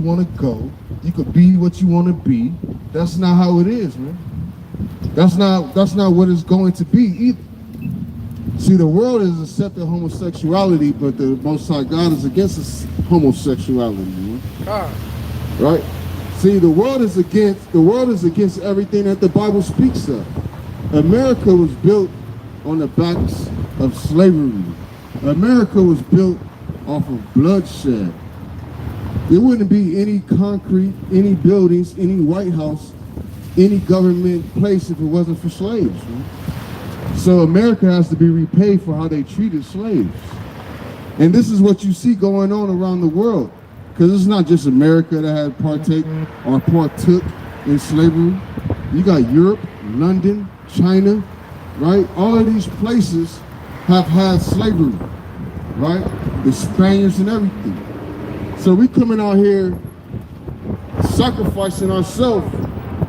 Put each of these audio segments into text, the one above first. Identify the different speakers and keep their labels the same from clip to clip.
Speaker 1: you want to go. You could be what you want to be. That's not how it is, man. That's not what it's going to be either. See, the world has accepted homosexuality, but the Most High God is against homosexuality, man. Right? See, the world is against everything that the Bible speaks of. America was built on the backs of slavery. America was built off of bloodshed. There wouldn't be any concrete, any buildings, any White House, any government place if it wasn't for slaves. Right? So America has to be repaid for how they treated slaves. And this is what you see going on around the world. Because it's not just America that had partook in slavery. You got Europe, London, China, right? All of these places have had slavery, right? The Spaniards and everything. So we coming out here sacrificing ourselves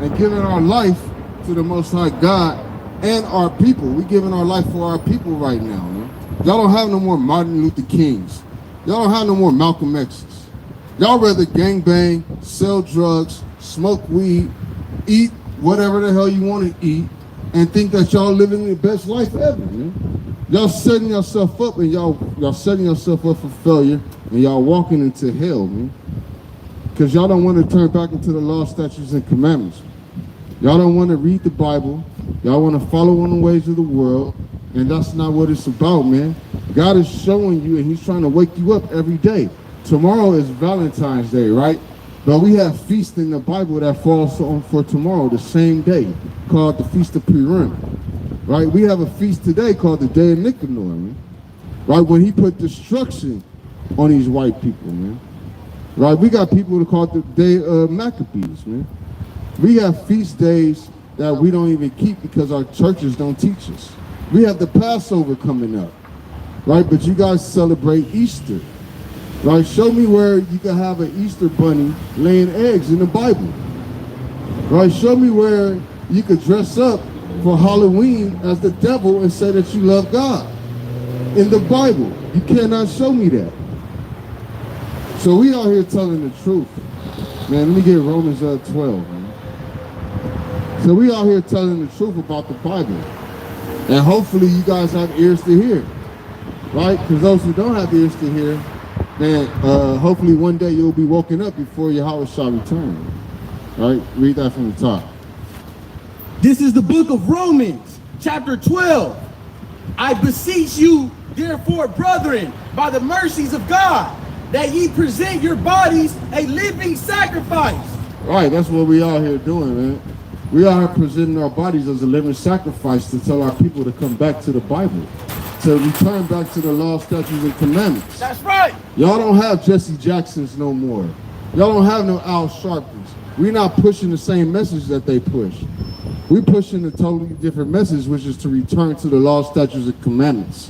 Speaker 1: and giving our life to the Most High God and our people. We giving our life for our people right now, man. Y'all don't have no more Martin Luther Kings. Y'all don't have no more Malcolm X's. Y'all rather gangbang, sell drugs, smoke weed, eat whatever the hell you want to eat, and think that y'all living the best life ever, man. Y'all setting yourself up, and y'all setting yourself up for failure, and y'all walking into hell, man. Because y'all don't want to turn back into the law, statutes, and commandments. Y'all don't want to read the Bible. Y'all want to follow on the ways of the world, and that's not what it's about, man. God is showing you, and he's trying to wake you up every day. Tomorrow is Valentine's Day, right? But we have feast in the Bible that falls on for tomorrow, the same day, called the Feast of Purim, right? We have a feast today called the Day of Nicanor, man. Right? When he put destruction on these white people, man. Right? We got people that call it the Day of Maccabees, man. We have feast days that we don't even keep because our churches don't teach us. We have the Passover coming up, right? But you guys celebrate Easter. Right? Show me where you can have an Easter bunny laying eggs in the Bible. Right? Show me where you could dress up for Halloween as the devil and say that you love God. In the Bible, you cannot show me that. So we out here telling the truth. Man, let me get Romans 12, man. So we out here telling the truth about the Bible. And hopefully you guys have ears to hear. Right? Because those who don't have ears to hear, man, hopefully one day you'll be woken up before Yahweh shall return. Right? Read that from the top.
Speaker 2: This is the book of Romans, chapter 12. I beseech you, therefore, brethren, by the mercies of God, that ye present your bodies a living sacrifice.
Speaker 1: Right, that's what we out here doing, man. We are presenting our bodies as a living sacrifice to tell our people to come back to the Bible, to return back to the law, statutes, and commandments.
Speaker 2: That's right.
Speaker 1: Y'all don't have Jesse Jacksons no more. Y'all don't have no Al Sharptons. We're not pushing the same message that they push. We're pushing a totally different message, which is to return to the law, statutes, and commandments.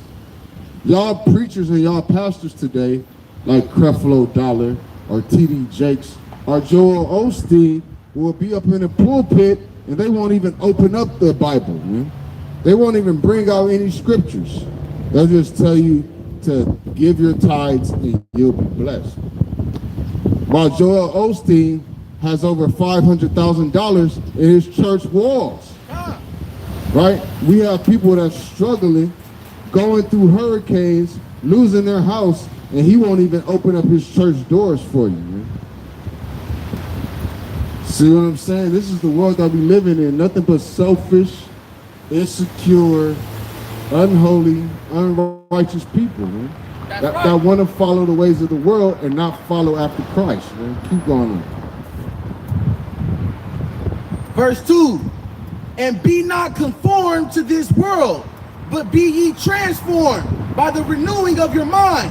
Speaker 1: Y'all preachers and y'all pastors today, like Creflo Dollar or T.D. Jakes or Joel Osteen, will be up in the pulpit and they won't even open up the Bible, man. They won't even bring out any scriptures. They'll just tell you to give your tithes and you'll be blessed. While Joel Osteen has over $500,000 in his church walls, right? We have people that's struggling, going through hurricanes, losing their house, and he won't even open up his church doors for you, man. See what I'm saying? This is the world that we living in. Nothing but selfish, insecure, unholy, unrighteous people, man. That want to follow the ways of the world and not follow after Christ, man. Keep going on.
Speaker 2: Verse 2, and be not conformed to this world, but be ye transformed by the renewing of your mind.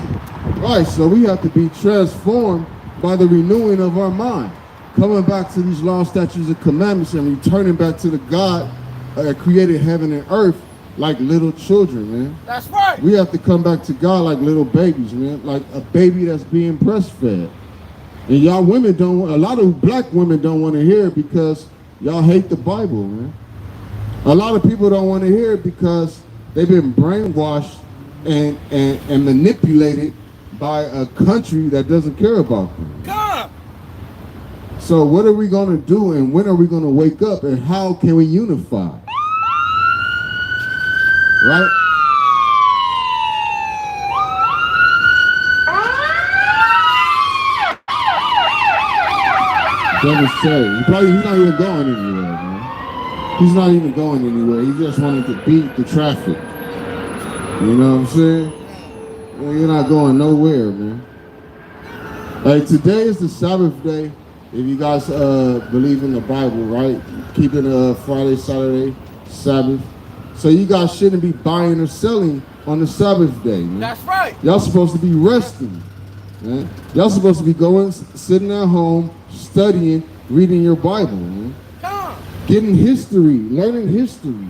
Speaker 1: Right, so we have to be transformed by the renewing of our mind. Coming back to these law, statutes, and commandments and returning back to the God that created heaven and earth like little children, man.
Speaker 2: That's right.
Speaker 1: We have to come back to God like little babies, man. Like a baby that's being breastfed. And y'all women don't, a lot of black women don't want to hear it because y'all hate the Bible, man. A lot of people don't want to hear it because they've been brainwashed and manipulated by a country that doesn't care about them.
Speaker 2: God.
Speaker 1: So what are we going to do, and when are we going to wake up, and how can we unify? Right? Dennis Terry. He's not even going anywhere, man. He's not even going anywhere. He just wanted to beat the traffic. You know what I'm saying? Well, you're not going nowhere, man. Hey, today is the Sabbath day. If you guys believe in the Bible, right? Keeping Friday, Saturday, Sabbath. So you guys shouldn't be buying or selling on the Sabbath day, man.
Speaker 2: That's right.
Speaker 1: Y'all supposed to be resting, man. Y'all supposed to be going, sitting at home, studying, reading your Bible, man. Getting history, learning history.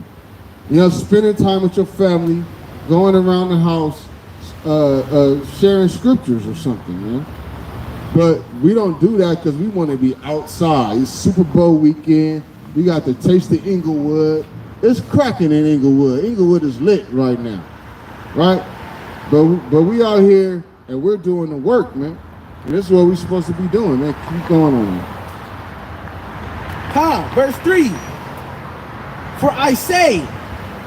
Speaker 1: You know, spending time with your family, going around the house, sharing scriptures or something, man. But we don't do that because we want to be outside. It's Super Bowl weekend. We got to taste the Inglewood. It's cracking in Inglewood. Inglewood is lit right now, right? But we out here and we're doing the work, man. And this is what we're supposed to be doing, man. Keep going on.
Speaker 2: Verse 3. For I say,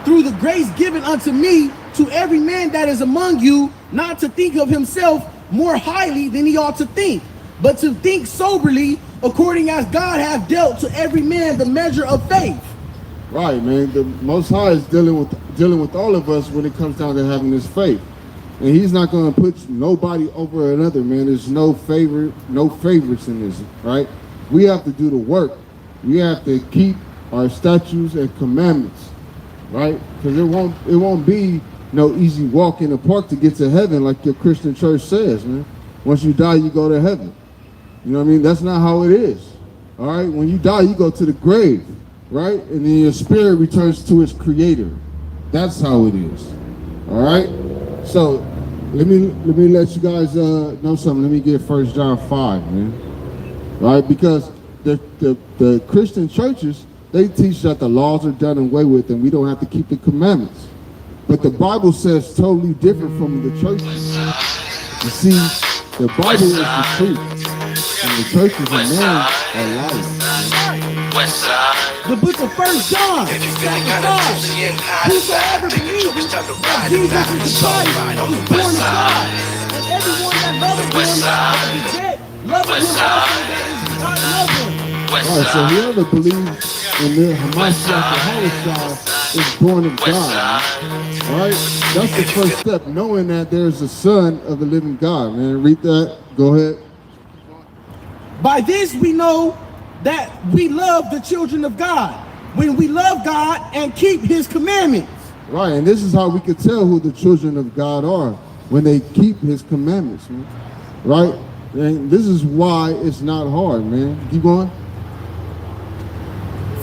Speaker 2: through the grace given unto me, to every man that is among you, not to think of himself more highly than he ought to think, but to think soberly, according as God hath dealt to every man the measure of faith.
Speaker 1: Right, man. The Most High is dealing with all of us when it comes down to having this faith, and He's not going to put nobody over another, man. There's no favorites in this, right? We have to do the work. We have to keep our statutes and commandments, right? Because it won't be no easy walk in the park to get to heaven, like your Christian church says, man. Once you die, you go to heaven. You know what I mean? That's not how it is. All right? When you die, you go to the grave, right? And then your spirit returns to its creator. That's how it is. All right? So let me let you guys know something. Let me get 1 John 5, man. All right? Because the Christian churches, they teach that the laws are done away with and we don't have to keep the commandments. But the Bible says totally different from the churches. You see, the Bible is the truth, and the churches of man are liars.
Speaker 2: The book of 1 John, chapter 5. Whosoever believes that Jesus is the Christ is born of God, and everyone that loveth him loveth him also that is God loveth him.
Speaker 1: Alright, so whoever believes in the Hamashiach is born of God. Alright? That's the first step, knowing that there's a son of the living God, man. Read that. Go ahead.
Speaker 2: By this we know that we love the children of God, when we love God and keep His commandments.
Speaker 1: Right, and this is how we can tell who the children of God are, when they keep His commandments, man. Right? And this is why it's not hard, man. Keep going.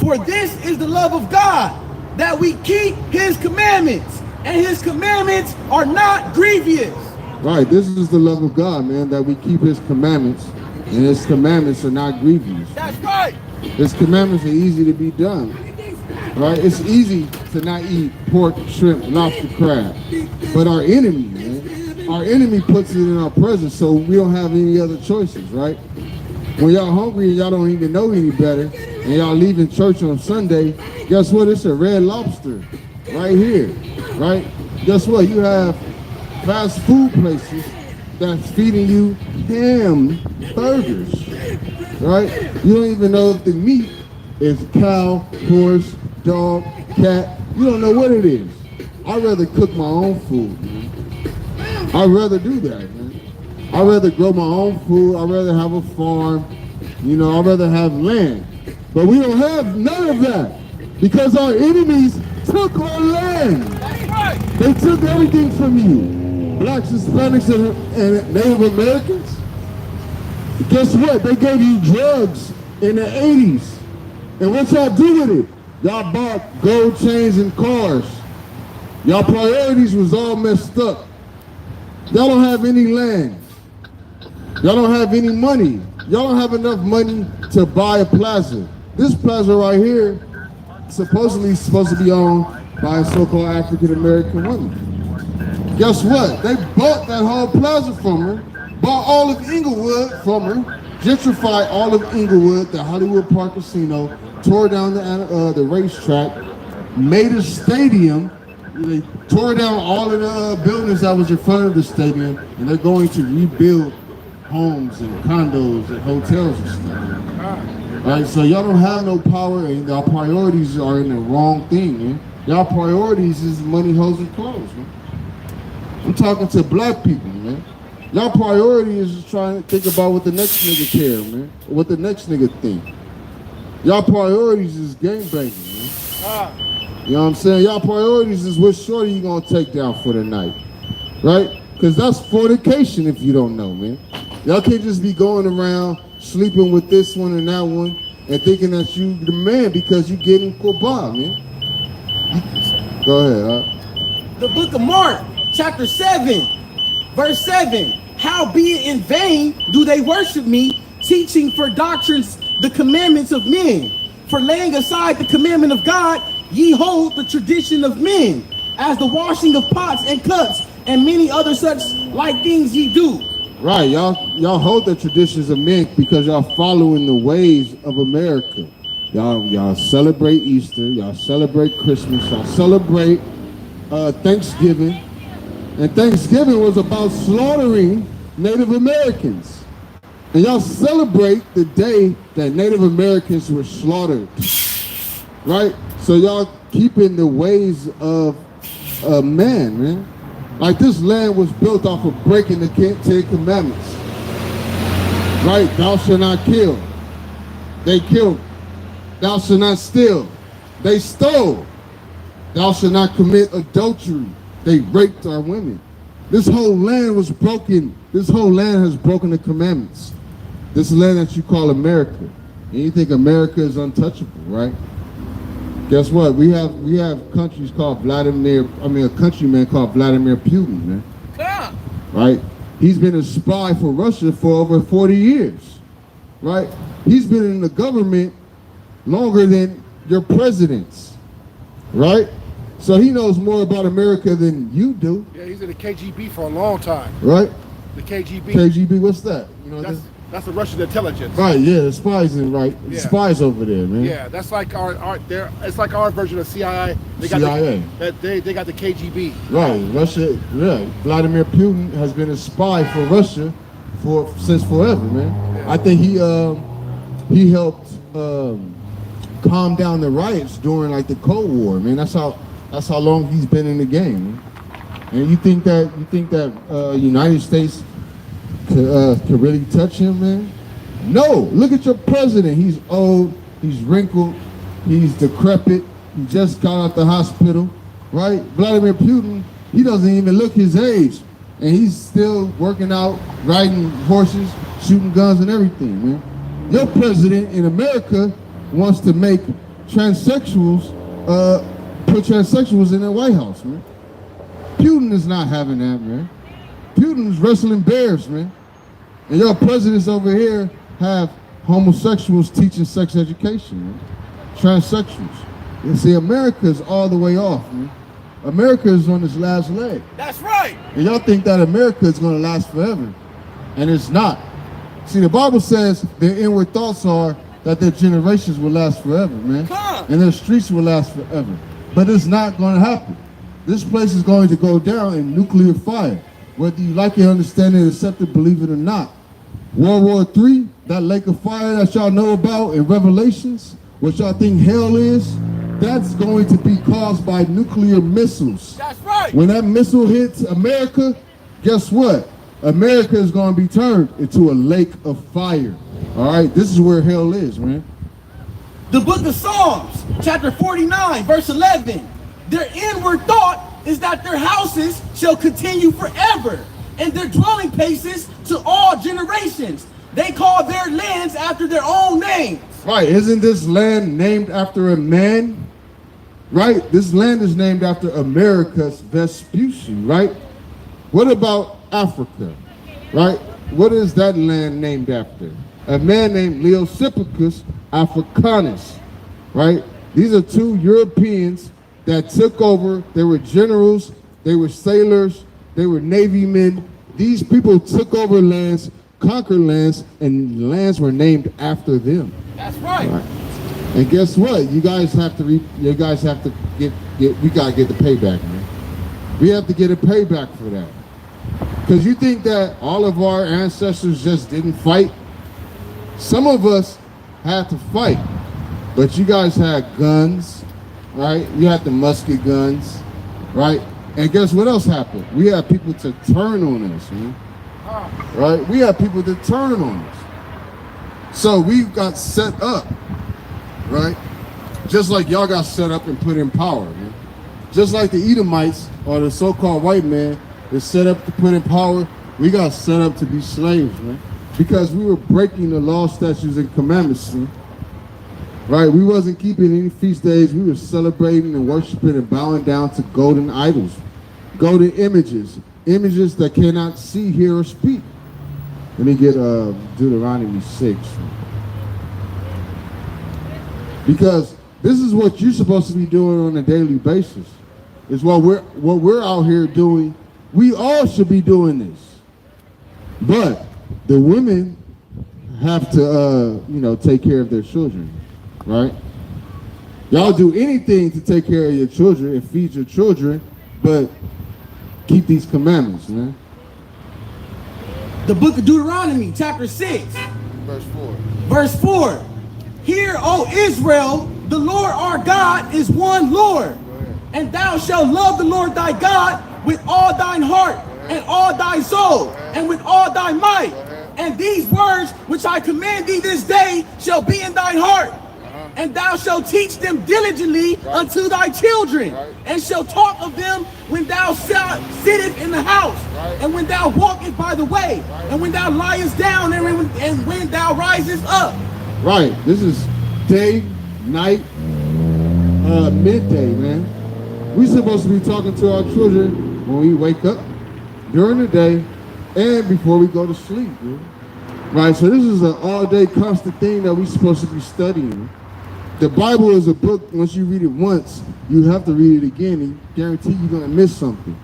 Speaker 2: For this is the love of God, that we keep His commandments, and His commandments are not grievous.
Speaker 1: Right, this is the love of God, man, that we keep His commandments, and His commandments are not grievous.
Speaker 2: That's right.
Speaker 1: His commandments are easy to be done. Right, it's easy to not eat pork, shrimp, lobster, crab. But our enemy, man, our enemy puts it in our presence, so we don't have any other choices, right? When y'all hungry and y'all don't even know any better, and y'all leaving church on Sunday, guess what? It's a Red Lobster right here, right? Guess what? You have fast food places that's feeding you hamburgers, right? You don't even know if the meat is cow, horse, dog, cat. You don't know what it is. I'd rather cook my own food, man. I'd rather do that, man. I'd rather grow my own food. I'd rather have a farm. You know, I'd rather have land. But we don't have none of that because our enemies took our land. They took everything from you. Blacks, Hispanics, and Native Americans. Guess what? They gave you drugs in the 80s. And what y'all do with it? Y'all bought gold chains and cars. Y'all priorities was all messed up. Y'all don't have any land. Y'all don't have any money. Y'all don't have enough money to buy a plaza. This plaza right here supposedly is supposed to be owned by so-called African-American women. Guess what? They bought that whole plaza from her, bought all of Inglewood from her, gentrified all of Inglewood, the Hollywood Park Casino, tore down the racetrack, made a stadium. They tore down all of the buildings that was in front of the stadium, and they're going to rebuild homes and condos and hotels and stuff. All right, so y'all don't have no power, and y'all priorities are in the wrong thing, man. Y'all priorities is money, hoes, and clothes, man. I'm talking to black people, man. Y'all priority is just trying to think about what the next nigga care, man. Or what the next nigga think. Y'all priorities is gang banging, man. You know what I'm saying? Y'all priorities is what shorty you gonna take down for the night. Right? Because that's fornication if you don't know, man. Y'all can't just be going around sleeping with this one and that one and thinking that you the man because you getting koba, man. Go ahead, huh?
Speaker 2: The book of Mark, chapter 7, verse 7. Howbeit in vain do they worship me, teaching for doctrines the commandments of men. For laying aside the commandment of God, ye hold the tradition of men, as the washing of pots and cups, and many other such like things ye do.
Speaker 1: Right, y'all hold the traditions of men because y'all following the ways of America. Y'all celebrate Easter, y'all celebrate Christmas, y'all celebrate Thanksgiving. And Thanksgiving was about slaughtering Native Americans. And y'all celebrate the day that Native Americans were slaughtered. Right? So y'all keeping the ways of man. Like this land was built off of breaking the Ten Commandments. Right? Thou shalt not kill. They killed. Thou shalt not steal. They stole. Thou shalt not commit adultery. They raped our women. This whole land was broken. This whole land has broken the commandments. This land that you call America. And you think America is untouchable, right? Guess what? We have countries called a countryman called Vladimir Putin, man. Yeah. Right? He's been a spy for Russia for over 40 years. Right? He's been in the government longer than your presidents. Right? So he knows more about America than you do.
Speaker 3: Yeah, he's in the KGB for a long time.
Speaker 1: Right?
Speaker 3: The KGB.
Speaker 1: KGB, what's that? You know
Speaker 3: that's the Russian intelligence.
Speaker 1: Right, yeah, the spies spies over there, man.
Speaker 3: Yeah, that's like it's like our version of CIA. They got
Speaker 1: CIA.
Speaker 3: They got the KGB.
Speaker 1: Right, Russia, yeah. Vladimir Putin has been a spy for Russia since forever, man. Yeah. I think he helped calm down the riots during like the Cold War, man. That's how long he's been in the game, man. And you think that United States could really touch him, man? No. Look at your president. He's old. He's wrinkled. He's decrepit. He just got out the hospital, right? Vladimir Putin, he doesn't even look his age, and he's still working out, riding horses, shooting guns, and everything, man. Your president in America wants to make transsexuals put transsexuals in the White House, man. Putin is not having that, man. Putin is wrestling bears, man. And your presidents over here have homosexuals teaching sex education, man. Transsexuals. You see, America is all the way off, man. America is on its last leg.
Speaker 2: That's right.
Speaker 1: And y'all think that America is going to last forever. And it's not. See, the Bible says their inward thoughts are that their generations will last forever, man. And their streets will last forever. But it's not going to happen. This place is going to go down in nuclear fire. Whether you like it, understand it, accept it, believe it or not. World War III, that lake of fire that y'all know about in Revelations, what y'all think hell is, that's going to be caused by nuclear missiles.
Speaker 2: That's right.
Speaker 1: When that missile hits America, guess what? America is going to be turned into a lake of fire. All right? This is where hell is, man.
Speaker 2: The book of Psalms, chapter 49, verse 11. Their inward thought is that their houses shall continue forever, and their dwelling places to all generations. They call their lands after their own names.
Speaker 1: Right, isn't this land named after a man? Right, this land is named after America's Vespucci, right? What about Africa, right? What is that land named after? A man named Leosippicus Africanus, right? These are two Europeans that took over. They were generals, they were sailors, they were navy men. These people took over lands conquer lands, and lands were named after them.
Speaker 2: That's right.
Speaker 1: Right. And guess what? You guys have to get we gotta get the payback, man. We have to get a payback for that. Because you think that all of our ancestors just didn't fight? Some of us had to fight, but you guys had guns, right? You had the musket guns, right? And guess what else happened? We had people to turn on us, man. Right? We had people to turn on us. So we got set up, right? Just like y'all got set up and put in power, man. Just like the Edomites or the so-called white man is set up to put in power, we got set up to be slaves, man. Because we were breaking the law, statutes, and commandments, man. Right? We wasn't keeping any feast days. We were celebrating and worshiping and bowing down to golden idols, golden images, images that cannot see, hear, or speak. Let me get Deuteronomy 6. Because this is what you're supposed to be doing on a daily basis. It's what we're out here doing. We all should be doing this. But the women have to, take care of their children, right? Y'all do anything to take care of your children and feed your children, but keep these commandments, man.
Speaker 2: The book of Deuteronomy, chapter 6.
Speaker 3: Verse 4.
Speaker 2: Verse 4. Hear, O Israel, the Lord our God is one Lord. And thou shalt love the Lord thy God with all thine heart and all thy soul and with all thy might. And these words which I command thee this day shall be in thine heart. And thou shalt teach them diligently unto thy children, and shalt talk of them when thou sittest in the house, and when thou walkest by the way, and when thou liest down, and when thou risest up.
Speaker 1: Right. This is day, night, midday, man. We're supposed to be talking to our children when we wake up, during the day, and before we go to sleep, man. Right? So this is an all-day constant thing that we're supposed to be studying. The Bible is a book, once you read it once, you have to read it again, and guarantee you're going to miss something.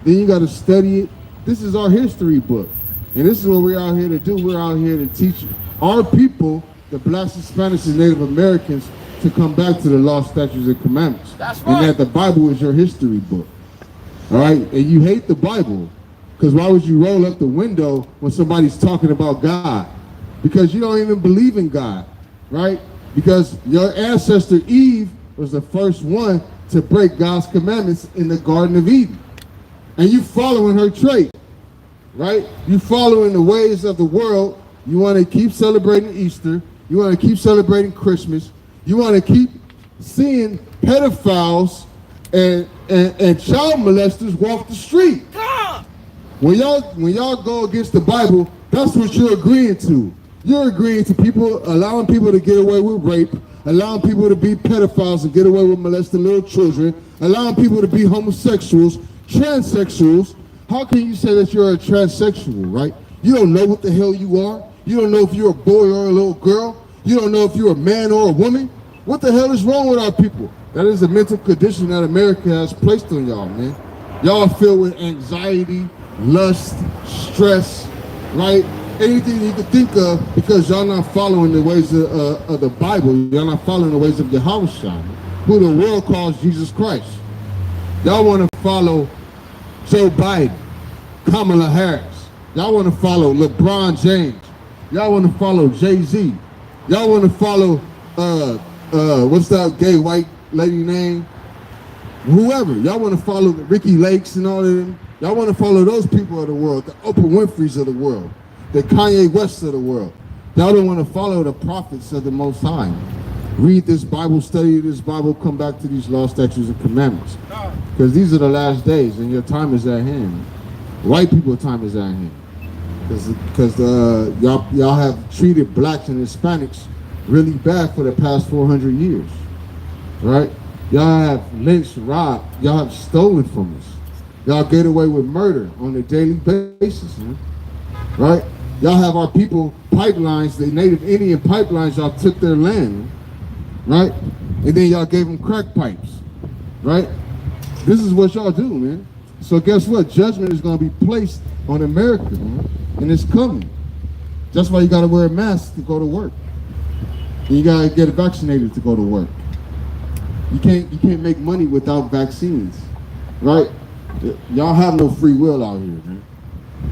Speaker 1: Then you got to study it. This is our history book. And this is what we're out here to do. We're out here to teach our people, the Blacks, Hispanics, and Native Americans, to come back to the law, statutes, and commandments.
Speaker 2: That's right.
Speaker 1: And that the Bible is your history book. All right? And you hate the Bible, because why would you roll up the window when somebody's talking about God? Because you don't even believe in God, right? Because your ancestor Eve was the first one to break God's commandments in the Garden of Eden. And you following her trait, right? You following the ways of the world. You want to keep celebrating Easter. You want to keep celebrating Christmas. You want to keep seeing pedophiles and child molesters walk the street. When y'all go against the Bible, that's what you're agreeing to. You're agreeing to allowing people to get away with rape, allowing people to be pedophiles and get away with molesting little children, allowing people to be homosexuals, transsexuals. How can you say that you're a transsexual, right? You don't know what the hell you are. You don't know if you're a boy or a little girl. You don't know if you're a man or a woman. What the hell is wrong with our people? That is a mental condition that America has placed on y'all, man. Y'all filled with anxiety, lust, stress, right? Anything you can think of, because y'all not following the ways of the Bible. Y'all not following the ways of Yahushua, who the world calls Jesus Christ. Y'all want to follow Joe Biden, Kamala Harris. Y'all want to follow LeBron James. Y'all want to follow Jay-Z. Y'all want to follow, what's that gay white lady name? Whoever. Y'all want to follow Ricky Lakes and all of them. Y'all want to follow those people of the world, the Oprah Winfreys of the world, the Kanye West of the world. Y'all don't want to follow the prophets of the Most High. Read this Bible, study this Bible, come back to these law, statutes, and commandments. Because these are the last days, and your time is at hand. White people's time is at hand. Because y'all have treated blacks and Hispanics really bad for the past 400 years. Right? Y'all have lynched, robbed. Y'all have stolen from us. Y'all get away with murder on a daily basis, man. Right? Y'all have our people pipelines, the Native Indian pipelines, y'all took their land, right? And then y'all gave them crack pipes, right? This is what y'all do, man. So guess what? Judgment is going to be placed on America, man. And it's coming. That's why you got to wear a mask to go to work. And you got to get vaccinated to go to work. You can't make money without vaccines, right? Y'all have no free will out here, man.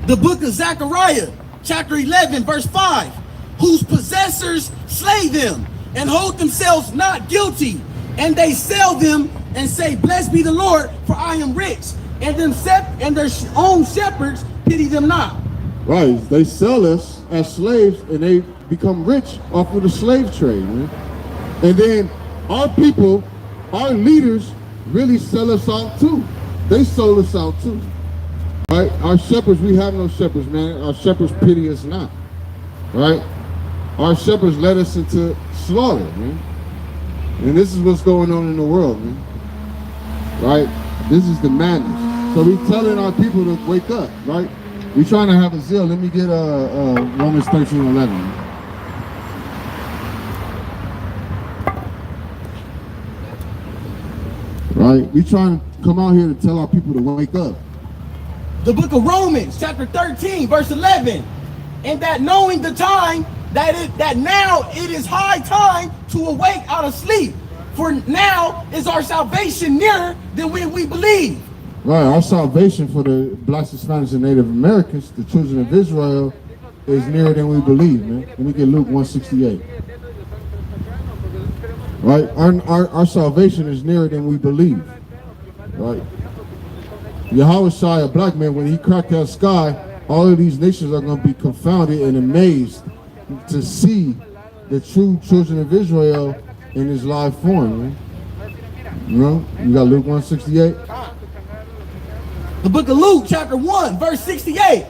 Speaker 2: The book of Zechariah, chapter 11, verse 5, whose possessors slay them and hold themselves not guilty, and they sell them and say, blessed be the Lord, for I am rich, and their own shepherds pity them not.
Speaker 1: Right, they sell us as slaves and they become rich off of the slave trade, man. And then our people, our leaders really sell us out too. They sold us out too. Right? Our shepherds, we have no shepherds, man. Our shepherds pity us not. Right? Our shepherds led us into slaughter, man. And this is what's going on in the world, man. Right? This is the madness. So we telling our people to wake up, right? We trying to have a zeal. Let me get Romans 13:11. Right? We trying to come out here to tell our people to wake up.
Speaker 2: The book of Romans, chapter 13, verse 11. And that knowing the time, that now it is high time to awake out of sleep. For now is our salvation nearer than when we believe.
Speaker 1: Right, our salvation for the blacks, Hispanics, and Native Americans, the children of Israel, is nearer than we believe, man. Let me get Luke 1:68. Right, our salvation is nearer than we believe. Right. Yahweh Shai, a black man, when he cracked that sky, all of these nations are going to be confounded and amazed to see the true children of Israel in his live form, man. You know, you got Luke 1:68.
Speaker 2: The book of Luke, chapter 1, verse 68.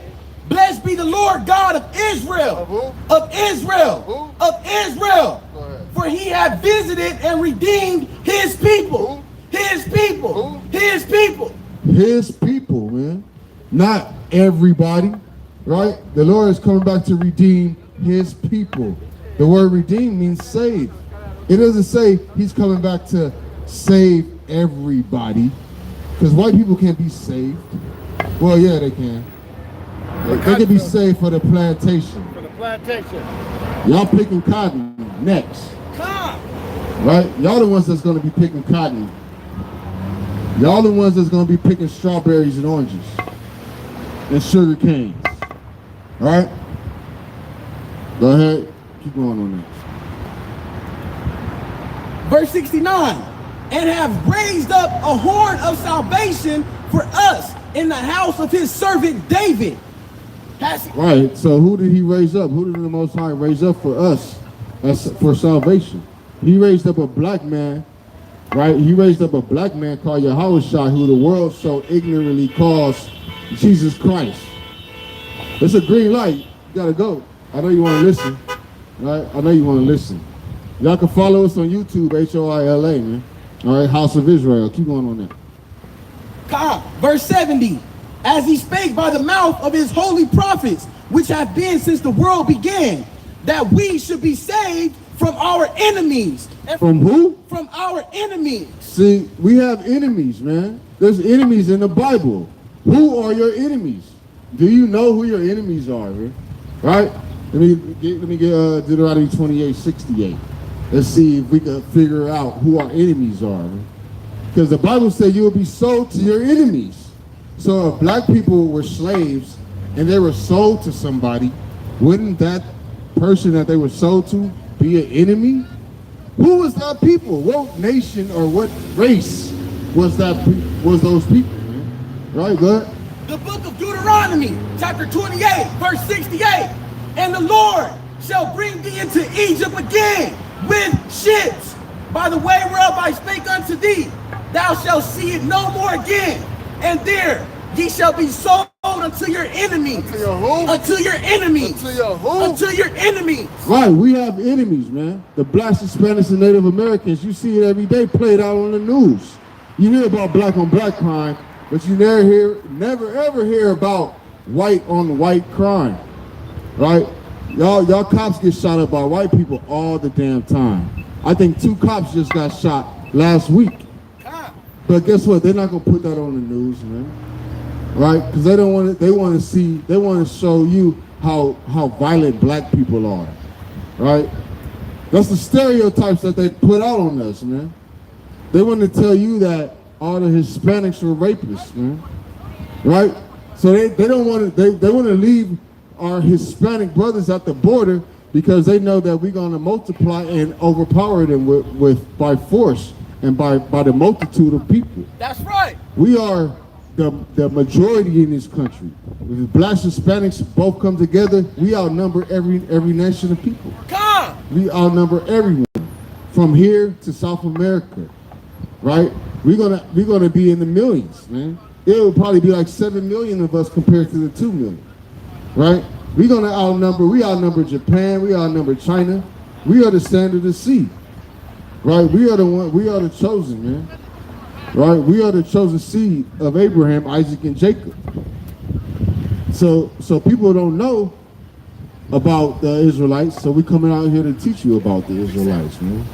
Speaker 2: Blessed be the Lord God of Israel, of Israel, of Israel. For he hath visited and redeemed his people. His people. His people.
Speaker 1: His people, man. Not everybody, right? The Lord is coming back to redeem his people. The word redeem means save. It doesn't say he's coming back to save everybody. Because white people can't be saved. Well, yeah, they can. They can be saved for the plantation.
Speaker 3: For the plantation.
Speaker 1: Y'all picking cotton next. Right? Y'all the ones that's going to be picking cotton. Y'all the ones that's going to be picking strawberries and oranges. And sugar canes. All right? Go ahead. Keep going on that.
Speaker 2: Verse 69. And have raised up a horn of salvation for us in the house of his servant David.
Speaker 1: Right, so who did he raise up? Who did the Most High raise up for us for salvation? He raised up a black man, right? He raised up a black man called Yahweh Shai, who the world so ignorantly calls Jesus Christ. It's a green light. You gotta go. I know you want to listen, right? I know you want to listen. Y'all can follow us on YouTube, HOILA, man. All right, House of Israel. Keep going on that.
Speaker 2: Verse 70. As he spake by the mouth of his holy prophets, which have been since the world began, that we should be saved from our enemies.
Speaker 1: From who?
Speaker 2: From our enemies.
Speaker 1: See, we have enemies, man. There's enemies in the Bible. Who are your enemies? Do you know who your enemies are, man? Right? Let me get Deuteronomy 28:68. Let's see if we can figure out who our enemies are. Because the Bible said you will be sold to your enemies. So if black people were slaves and they were sold to somebody, wouldn't that person that they were sold to be an enemy? Who was that people? What nation or what race was those people? Man? Right, go ahead.
Speaker 2: The book of Deuteronomy, chapter 28, verse 68. And the Lord shall bring thee into Egypt again with ships, by the way whereof I spake unto thee. Thou shalt see it no more again. And there ye shall be sold unto your enemies.
Speaker 3: Unto your who?
Speaker 2: Unto your enemies.
Speaker 3: Unto your who?
Speaker 2: Unto your enemies.
Speaker 1: Right, we have enemies, man. The blacks, Hispanics, and Native Americans. You see it every day played out on the news. You hear about black on black crime, but you never ever hear about white on white crime. Right? Y'all cops get shot up by white people all the damn time. I think 2 cops just got shot last week. But guess what? They're not gonna put that on the news, man. Right? Because they don't want it. They want to show you how violent black people are, right? That's the stereotypes that they put out on us, man. They want to tell you that all the Hispanics are rapists, man, right? So they don't want to, they want to leave our Hispanic brothers at the border because they know that we're going to multiply and overpower them with by force and by the multitude of people.
Speaker 2: That's right.
Speaker 1: We are the majority in this country. If blacks and Hispanics both come together, we outnumber every nation of people.
Speaker 2: Come.
Speaker 1: We outnumber everyone from here to South America, right? We're gonna be in the millions, man. It will probably be like 7 million of us compared to the 2 million, right? We outnumber Japan, we outnumber China. We are the sand of the sea, right? We are the chosen, man, right? We are the chosen seed of Abraham, Isaac, and Jacob. So people don't know about the Israelites, so we coming out here to teach you about the Israelites, man.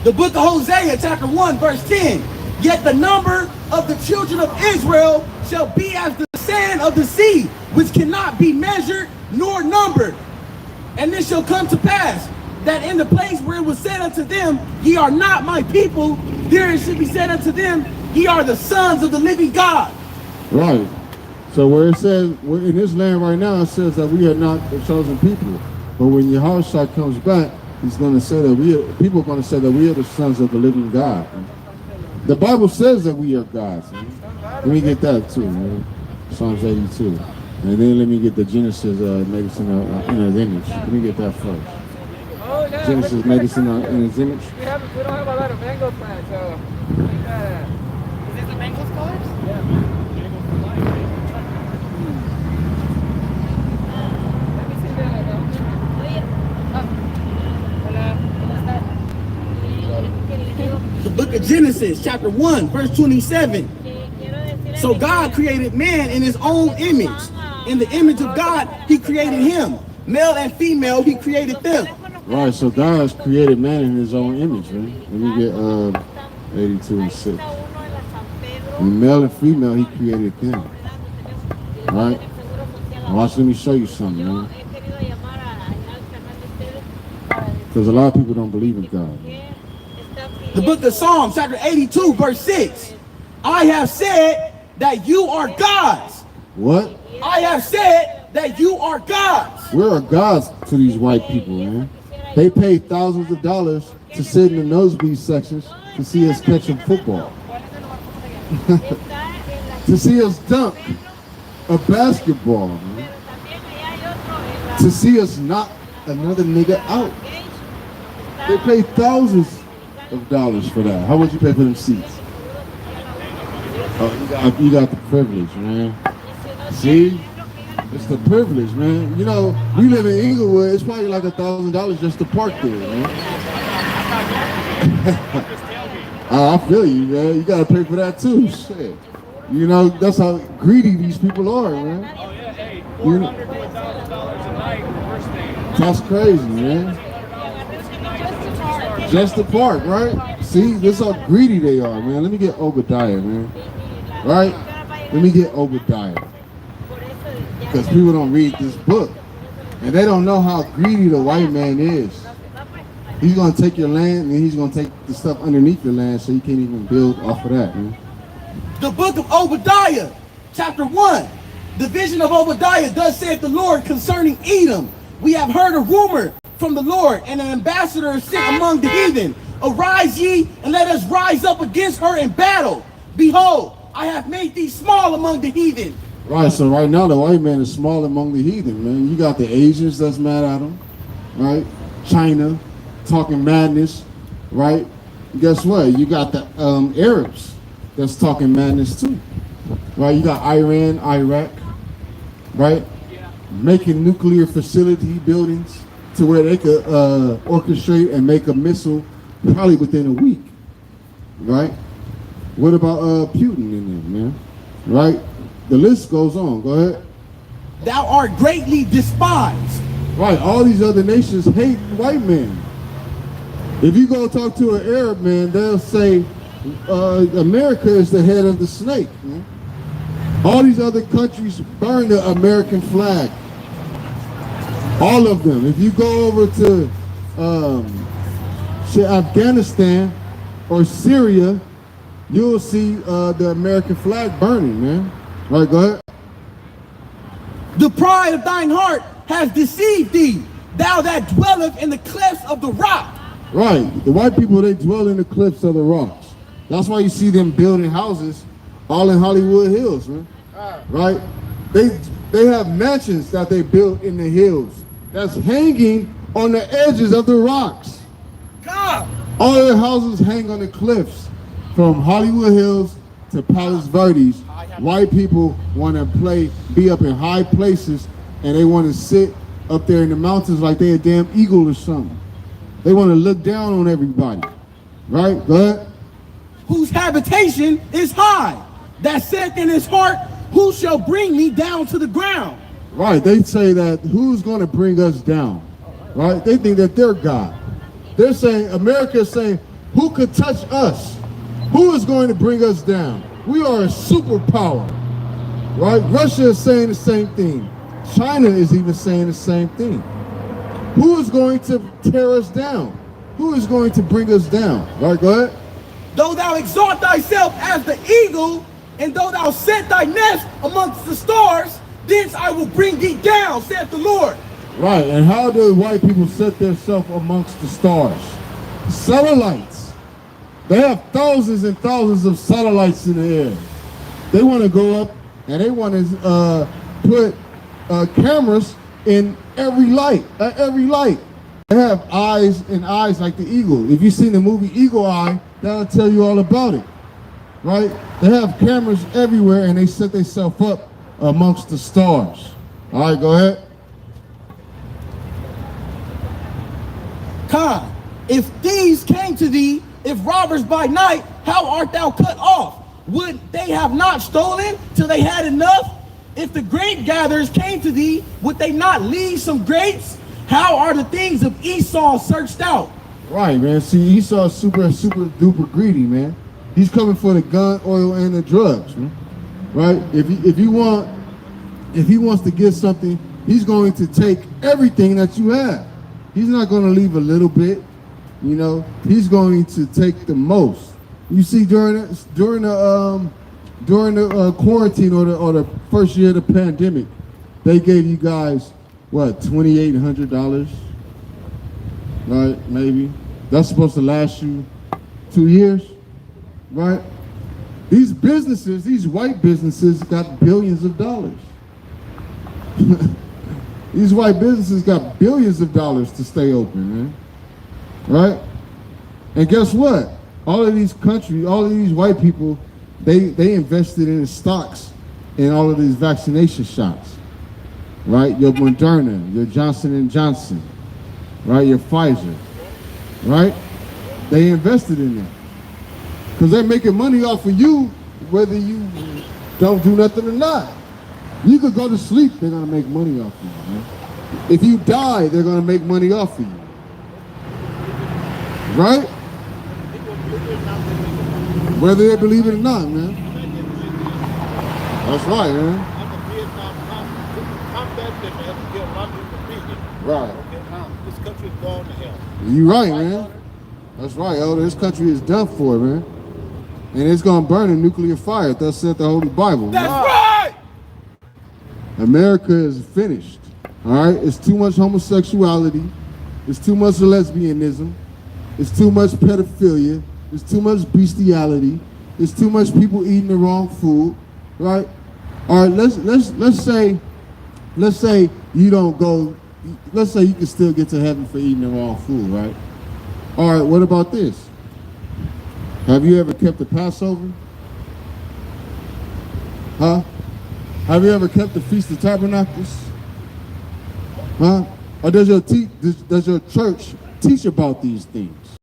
Speaker 2: The book of Hosea, chapter 1, verse 10. Yet the number of the children of Israel shall be as the sand of the sea, which cannot be measured nor numbered. And this shall come to pass, that in the place where it was said unto them, ye are not my people, there it should be said unto them, ye are the sons of the living God.
Speaker 1: Right. So where it says, in this land right now, it says that we are not the chosen people. But when Yahushua comes back, he's going to say that people are going to say that we are the sons of the living God. The Bible says that we are gods. Let me get that too, man. Psalms 82. And then let me get the Genesis made us in his image. Let me get that first.
Speaker 4: Oh, yeah,
Speaker 1: Genesis made us in his image.
Speaker 4: we don't have a lot of mango plants, so I think that, is this the mango scholars? Yeah. Let me see
Speaker 2: The book of Genesis, chapter 1, verse 27. So God created man in his own image. In the image of God, he created him. Male and female, he created them.
Speaker 1: Right, so God has created man in his own image, right? Let me get 82 and 6. And male and female, he created them. Right? Watch, let me show you something, man. Because a lot of people don't believe in God.
Speaker 2: The book of Psalms, chapter 82, verse 6. I have said that you are gods.
Speaker 1: What?
Speaker 2: I have said that you are gods.
Speaker 1: We're gods to these white people, man. They pay thousands of dollars to sit in the nosebleed sections to see us catching football. To see us dunk a basketball, man. To see us knock another nigga out. They pay thousands of dollars for that. How much you pay for them seats? Oh, you got the privilege, man. See? It's the privilege, man. You know, we live in Inglewood. It's probably like $1,000 just to park there, man. I feel you, man. You gotta pay for that too. Shit. You know, that's how greedy these people are, man.
Speaker 4: Oh yeah, hey, $400 to $1,000 a night for first thing.
Speaker 1: That's crazy, man. Just the park, right? See, this is how greedy they are, man. Let me get Obadiah, man. Right? Let me get Obadiah. Because people don't read this book. And they don't know how greedy the white man is. He's going to take your land and he's going to take the stuff underneath your land so you can't even build off of that, man.
Speaker 2: The book of Obadiah, chapter 1. The vision of Obadiah, thus saith the Lord concerning Edom. We have heard a rumor from the Lord, and an ambassador is sent among the heathen. Arise ye, and let us rise up against her in battle. Behold, I have made thee small among the heathen.
Speaker 1: Right, so right now the white man is small among the heathen, man. You got the Asians that's mad at him, right? China, talking madness, right? Guess what? You got the Arabs that's talking madness too, right? You got Iran, Iraq, right? Making nuclear facility buildings to where they could orchestrate and make a missile probably within a week, right? What about Putin in there, man? Right? The list goes on. Go ahead.
Speaker 2: Thou art greatly despised.
Speaker 1: Right. All these other nations hate white men. If you go talk to an Arab man, they'll say America is the head of the snake, man. All these other countries burn the American flag. All of them. If you go over to Afghanistan or Syria, you'll see the American flag burning, man. All right, go ahead.
Speaker 2: The pride of thine heart has deceived thee, thou that dwelleth in the clefts of the rock.
Speaker 1: Right. The white people, they dwell in the cliffs of the rocks. That's why you see them building houses all in Hollywood Hills, man. Right? They have mansions that they built in the hills that's hanging on the edges of the rocks.
Speaker 2: God.
Speaker 1: All their houses hang on the cliffs from Hollywood Hills to Palos Verdes. White people want to be up in high places, and they want to sit up there in the mountains like they a damn eagle or something. They want to look down on everybody. Right? Go ahead.
Speaker 2: Whose habitation is high, that saith in his heart, who shall bring me down to the ground?
Speaker 1: Right, they say that who's going to bring us down? Right, they think that they're God. They're saying, America is saying, who could touch us? Who is going to bring us down? We are a superpower. Right, Russia is saying the same thing. China is even saying the same thing. Who is going to tear us down? Who is going to bring us down? Right, go ahead.
Speaker 2: Though thou exalt thyself as the eagle, and though thou set thy nest amongst the stars, thence I will bring thee down, saith the Lord.
Speaker 1: Right, and how do white people set themselves amongst the stars? Satellites. They have thousands and thousands of satellites in the air. They want to go up and they want to put cameras in every light, every light. They have eyes and eyes like the eagle. If you've seen the movie Eagle Eye, that'll tell you all about it. Right? They have cameras everywhere and they set themselves up amongst the stars. All right, go ahead.
Speaker 2: Khan, if thieves came to thee, if robbers by night, how art thou cut off? Would they have not stolen till they had enough? If the grape gatherers came to thee, would they not leave some grapes? How are the things of Esau searched out?
Speaker 1: Right, man. See, Esau's super duper greedy, man. He's coming for the gun, oil, and the drugs, man. Right? If he wants to get something, he's going to take everything that you have. He's not going to leave a little bit, you know. He's going to take the most. You see, during the quarantine or the first year of the pandemic, they gave you guys what, $2,800, right? Maybe that's supposed to last you 2 years, right? These businesses, these white businesses, got billions of dollars. These white businesses got billions of dollars to stay open, man. Right? And guess what? All of these countries, all of these white people, they invested in stocks in all of these vaccination shots. Right? Your Moderna, your Johnson & Johnson, right? Your Pfizer, right? They invested in that. Because they're making money off of you, whether you don't do nothing or not. You could go to sleep, they're going to make money off of you, man. If you die, they're going to make money off of you. Right? Whether they believe it or not, man. That's right, man. Right.
Speaker 3: This country is going to hell.
Speaker 1: You right, man. That's right, elder. This country is done for, man. And it's going to burn in nuclear fire. Thus said the Holy Bible.
Speaker 2: That's right!
Speaker 1: America is finished. All right? It's too much homosexuality. It's too much lesbianism. It's too much pedophilia. It's too much bestiality. It's too much people eating the wrong food. Right? All right, let's say you don't go, let's say you can still get to heaven for eating the wrong food, right? All right, what about this? Have you ever kept the Passover? Huh? Have you ever kept the Feast of Tabernacles? Huh? Or does your church teach about these things?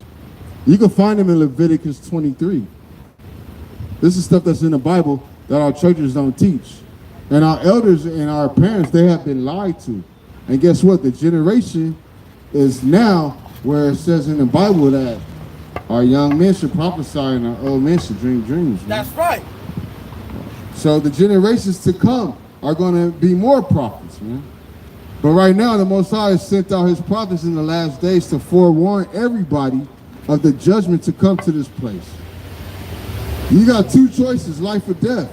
Speaker 1: You can find them in Leviticus 23. This is stuff that's in the Bible that our churches don't teach. And our elders and our parents, they have been lied to. And guess what? The generation is now where it says in the Bible that our young men should prophesy and our old men should dream dreams. Man.
Speaker 2: That's right.
Speaker 1: So the generations to come are going to be more prophets, man. But right now, the Most High has sent out his prophets in the last days to forewarn everybody of the judgment to come to this place. You got two choices, life or death.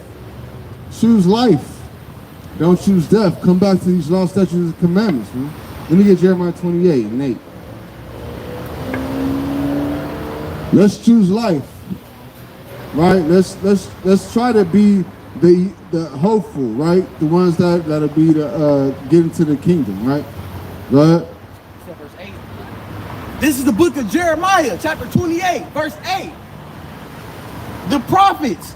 Speaker 1: Choose life. Don't choose death. Come back to these laws, statutes, and commandments, man. Let me get Jeremiah 28 and 8. Let's choose life. Right? Let's try to be the hopeful, right? The ones that'll be the get into the kingdom, right? Go ahead.
Speaker 2: Verse 8. This is the book of Jeremiah, chapter 28, verse 8. The prophets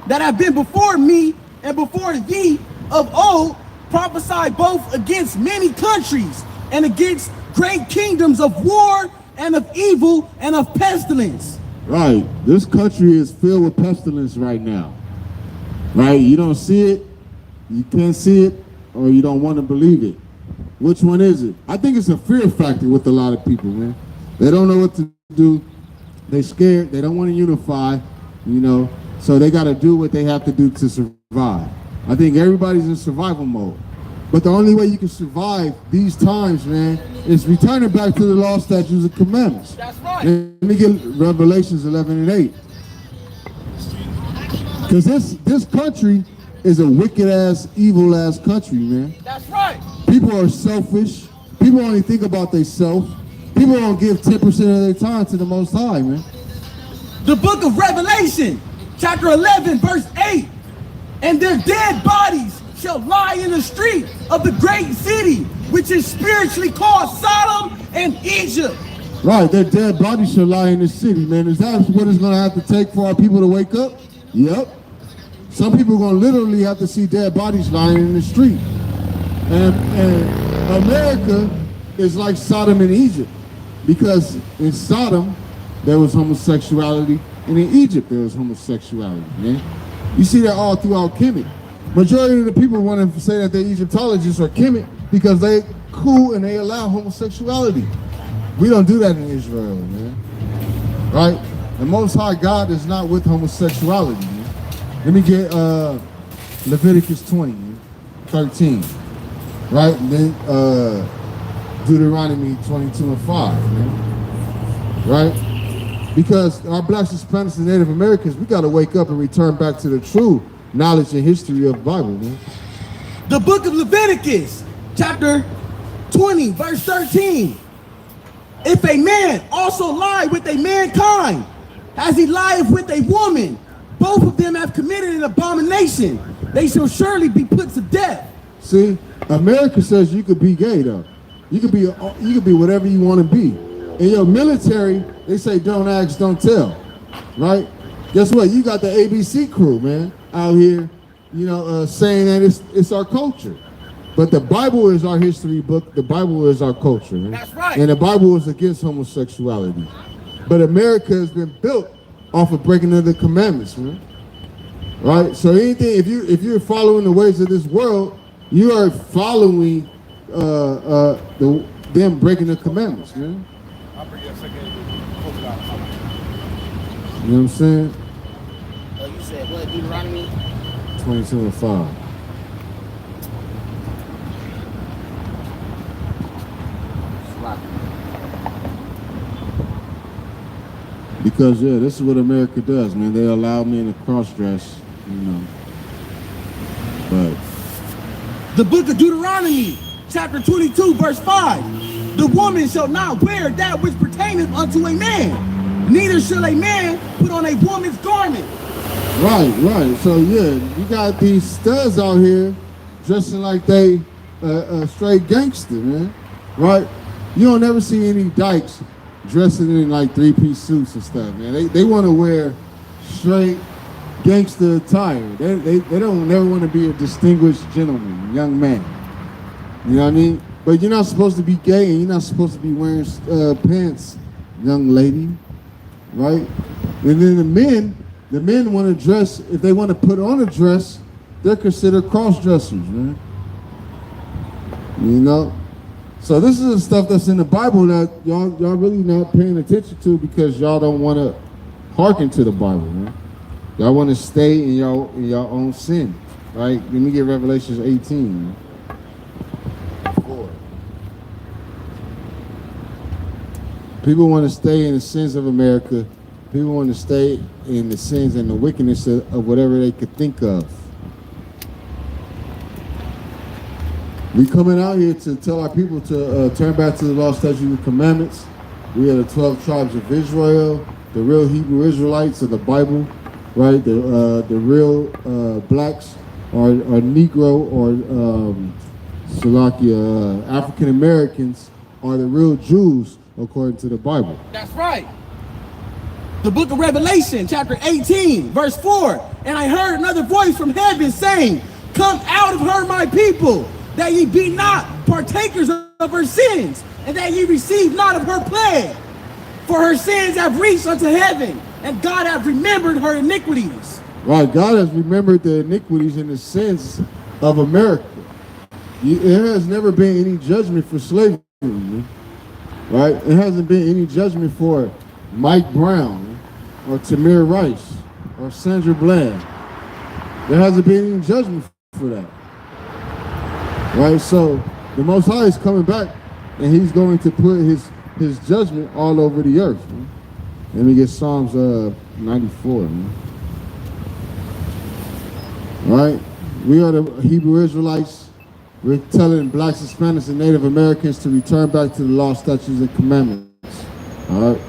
Speaker 2: that have been before me and before thee of old prophesied both against many countries and against great kingdoms of war and of evil and of pestilence.
Speaker 1: Right. This country is filled with pestilence right now. Right? You don't see it, you can't see it, or you don't want to believe it. Which one is it? I think it's a fear factor with a lot of people, man. They don't know what to do. They're scared. They don't want to unify, you know. So they got to do what they have to do to survive. I think everybody's in survival mode. But the only way you can survive these times, man, is returning back to the law, statutes, and commandments.
Speaker 2: That's right.
Speaker 1: Let me get Revelations 11 and 8. Because this country is a wicked-ass, evil-ass country, man.
Speaker 2: That's right.
Speaker 1: People are selfish. People only think about themselves. People don't give 10% of their time to the Most High, man.
Speaker 2: The book of Revelation, chapter 11, verse 8. And their dead bodies shall lie in the street of the great city, which is spiritually called Sodom and Egypt.
Speaker 1: Right, their dead bodies shall lie in the city, man. Is that what it's going to have to take for our people to wake up? Yep. Some people are going to literally have to see dead bodies lying in the street. And America is like Sodom and Egypt. Because in Sodom, there was homosexuality, and in Egypt, there was homosexuality, man. You see that all throughout Kemet. Majority of the people want to say that they're Egyptologists or Kemet because they cool and they allow homosexuality. We don't do that in Israel, man. Right? The Most High God is not with homosexuality, man. Let me get Leviticus 20, man, 13. Right? And then Deuteronomy 22 and 5, man. Right? Because our blacks, Hispanics, and Native Americans, we got to wake up and return back to the true knowledge and history of the Bible, man.
Speaker 2: The book of Leviticus, chapter 20, verse 13. If a man also lie with a mankind, as he lieth with a woman, both of them have committed an abomination. They shall surely be put to death.
Speaker 1: See, America says you could be gay, though. You could be whatever you want to be. In your military, they say don't ask, don't tell, right? Guess what? You got the ABC crew, man, out here, you know, saying that it's our culture. But the Bible is our history book. The Bible is our culture, man.
Speaker 2: That's right.
Speaker 1: And the Bible is against homosexuality. But America has been built off of breaking of the commandments, man. Right? So anything, if you're following the ways of this world, you are following them breaking the commandments, man. You know what I'm saying?
Speaker 2: Oh, you said what? Deuteronomy
Speaker 1: 22 and 5. Because yeah, this is what America does, man. They allow men to cross-dress, you know. But
Speaker 2: the book of Deuteronomy, chapter 22, verse 5. The woman shall not wear that which pertaineth unto a man, neither shall a man put on a woman's garment.
Speaker 1: Right. So yeah, you got these studs out here dressing like they straight gangster, man. Right? You don't never see any dykes dressing in like three-piece suits and stuff, man. They want to wear straight gangster attire. They don't never want to be a distinguished gentleman, young man. You know what I mean? But you're not supposed to be gay and you're not supposed to be wearing pants, young lady, right? And then the men want to dress, if they want to put on a dress, they're considered cross-dressers, man. You know? So this is the stuff that's in the Bible that y'all really not paying attention to because y'all don't want to hearken to the Bible, man. Y'all want to stay in your own sin, right? Let me get Revelations 18, man. 4. People want to stay in the sins of America. People want to stay in the sins and the wickedness of whatever they could think of. We coming out here to tell our people to turn back to the law, statutes, and commandments. We are the 12 tribes of Israel, the real Hebrew Israelites of the Bible, right? The real blacks or Negro or Salakia, African Americans are the real Jews according to the Bible.
Speaker 2: That's right. The book of Revelation, chapter 18, verse 4. And I heard another voice from heaven saying, come out of her, my people, that ye be not partakers of her sins, and that ye receive not of her plague. For her sins have reached unto heaven, and God hath remembered her iniquities.
Speaker 1: Right, God has remembered the iniquities and the sins of America. There has never been any judgment for slavery, man. Right? It hasn't been any judgment for Mike Brown or Tamir Rice or Sandra Bland. There hasn't been any judgment for that. Right? So the Most High is coming back and he's going to put his judgment all over the earth. Man. Let me get Psalms 94. Man. Right? We are the Hebrew Israelites. We're telling blacks, Hispanics, and Native Americans to return back to the law, statutes, and commandments. All right?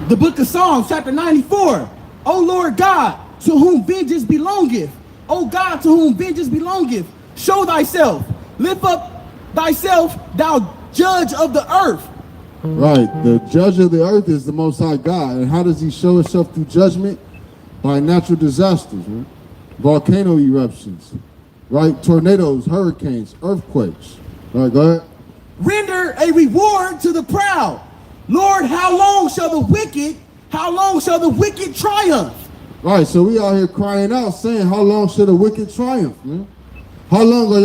Speaker 2: The book of Psalms, chapter 94. O Lord God, to whom vengeance belongeth. O God, to whom vengeance belongeth. Show thyself. Lift up thyself, thou judge of the earth.
Speaker 1: Right. The judge of the earth is the Most High God. And how does he show himself through judgment? By natural disasters, right? Volcano eruptions, right? Tornadoes, hurricanes, earthquakes. All right, go ahead.
Speaker 2: Render a reward to the proud. Lord, how long shall the wicked triumph?
Speaker 1: Right, so we out here crying out, saying, how long shall the wicked triumph, man? How long are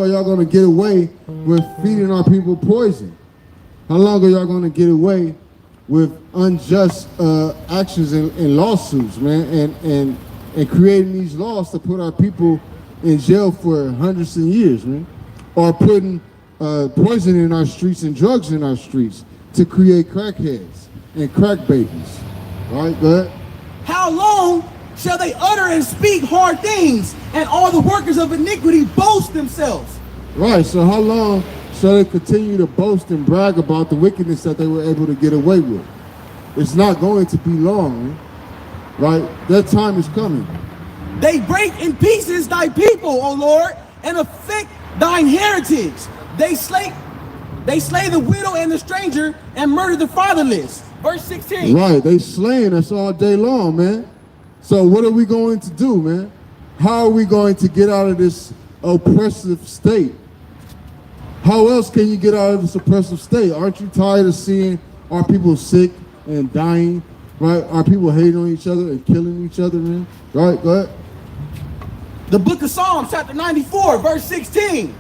Speaker 1: y'all gonna get away with feeding our people poison? How long are y'all gonna get away with unjust actions and lawsuits, man, and creating these laws to put our people in jail for hundreds of years, man, or putting poison in our streets and drugs in our streets to create crackheads and crack babies. All right, go ahead.
Speaker 2: How long shall they utter and speak hard things, and all the workers of iniquity boast themselves?
Speaker 1: Right, so how long shall they continue to boast and brag about the wickedness that they were able to get away with? It's not going to be long, man. Right? That time is coming.
Speaker 2: They break in pieces thy people, O Lord, and afflict thine heritage. They slay the widow and the stranger, and murder the fatherless. Verse 16.
Speaker 1: Right, they slaying us all day long, man. So what are we going to do, man? How are we going to get out of this oppressive state? How else can you get out of this oppressive state? Aren't you tired of seeing our people sick and dying, right? Our people hating on each other and killing each other, man? Right, go ahead.
Speaker 2: The book of Psalms, chapter 94, verse 16.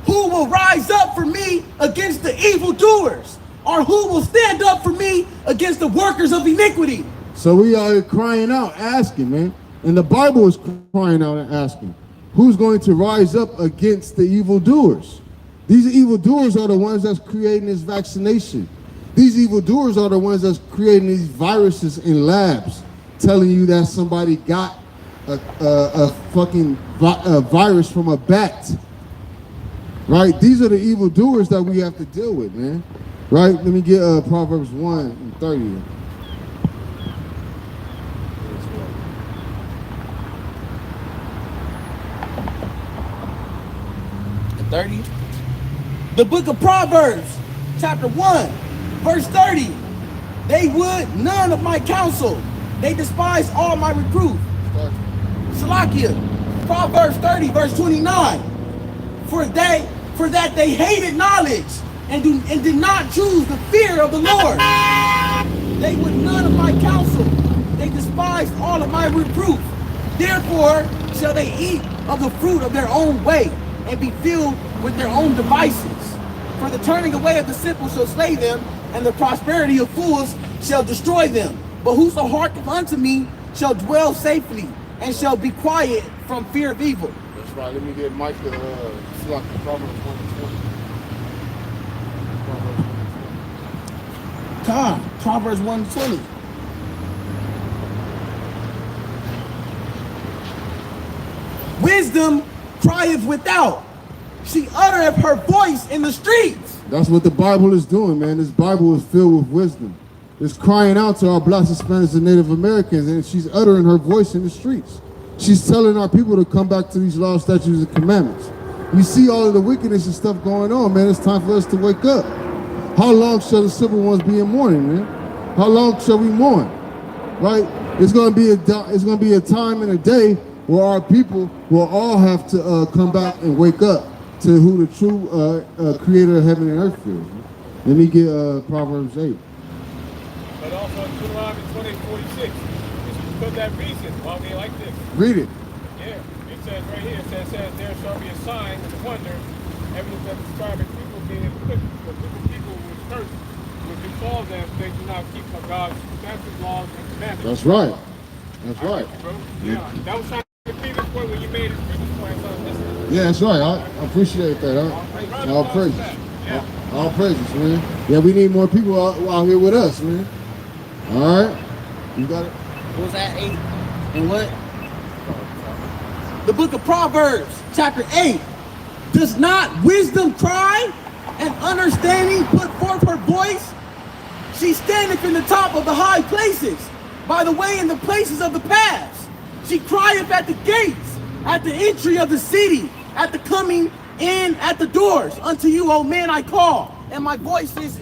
Speaker 2: Who will rise up for me against the evildoers? Or who will stand up for me against the workers of iniquity?
Speaker 1: So we are crying out, asking, man. And the Bible is crying out and asking, who's going to rise up against the evildoers? These evildoers are the ones that's creating this vaccination. These evildoers are the ones that's creating these viruses in labs, telling you that somebody got a fucking virus from a bat. Right? These are the evildoers that we have to deal with, man. Right? Let me get Proverbs 1 and 30.
Speaker 2: 30. The book of Proverbs, chapter 1, verse 30. They would none of my counsel. They despise all my reproof. Salakia, Proverbs 30, verse 29. For that they hated knowledge and did not choose the fear of the Lord. They would none of my counsel. They despised all of my reproof. Therefore shall they eat of the fruit of their own way and be filled with their own devices. For the turning away of the simple shall slay them, and the prosperity of fools shall destroy them. But whoso hearkeneth unto me shall dwell safely, and shall be quiet from fear of evil.
Speaker 1: That's right. Let me get Micah, Proverbs 1 and 20.
Speaker 2: God, Proverbs 1:20. Wisdom crieth without. She uttereth her voice in the streets.
Speaker 1: That's what the Bible is doing, man. This Bible is filled with wisdom. It's crying out to our blacks, Hispanics, and Native Americans, and she's uttering her voice in the streets. She's telling our people to come back to these laws, statutes, and commandments. You see all of the wickedness and stuff going on, man. It's time for us to wake up. How long shall the simple ones be in mourning, man? How long shall we mourn? Right? It's going to be a time and a day where our people will all have to come back and wake up to who the true creator of heaven and earth is. Let me get Proverbs 8.
Speaker 5: But also in Deuteronomy 20:46, it's because that reason why they like this.
Speaker 1: Read it.
Speaker 5: Yeah, it says right here, it says there shall be a sign and a wonder, evidence that describing people being equipped, but people will curse, will befall them if they do not keep God's statutes, laws, and commandments.
Speaker 1: That's right. That's right.
Speaker 5: Bro. Yeah, that was trying to be the point when you made it previous point, so listen.
Speaker 1: Yeah, that's right. I appreciate that. All praises.
Speaker 5: Yeah.
Speaker 1: All praises, man. Yeah, we need more people out here with us, man. All right. You got it?
Speaker 2: What was that, 8? And what? The book of Proverbs, chapter 8. Does not wisdom cry and understanding put forth her voice? She standeth in the top of the high places, by the way in the places of the paths. She crieth at the gates, at the entry of the city, at the coming in at the doors. Unto you, O men, I call, and my voice is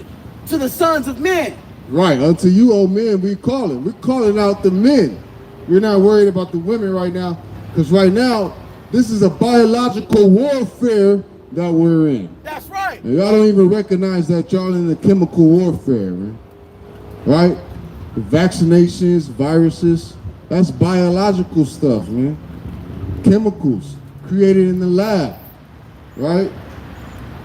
Speaker 2: to the sons of men.
Speaker 1: Right. Unto you, old men, we're calling out the men. We're not worried about the women right now, because right now, this is a biological warfare that we're in.
Speaker 2: That's right.
Speaker 1: And y'all don't even recognize that y'all in the chemical warfare, man. Right? The vaccinations, viruses, that's biological stuff, man. Chemicals created in the lab, right?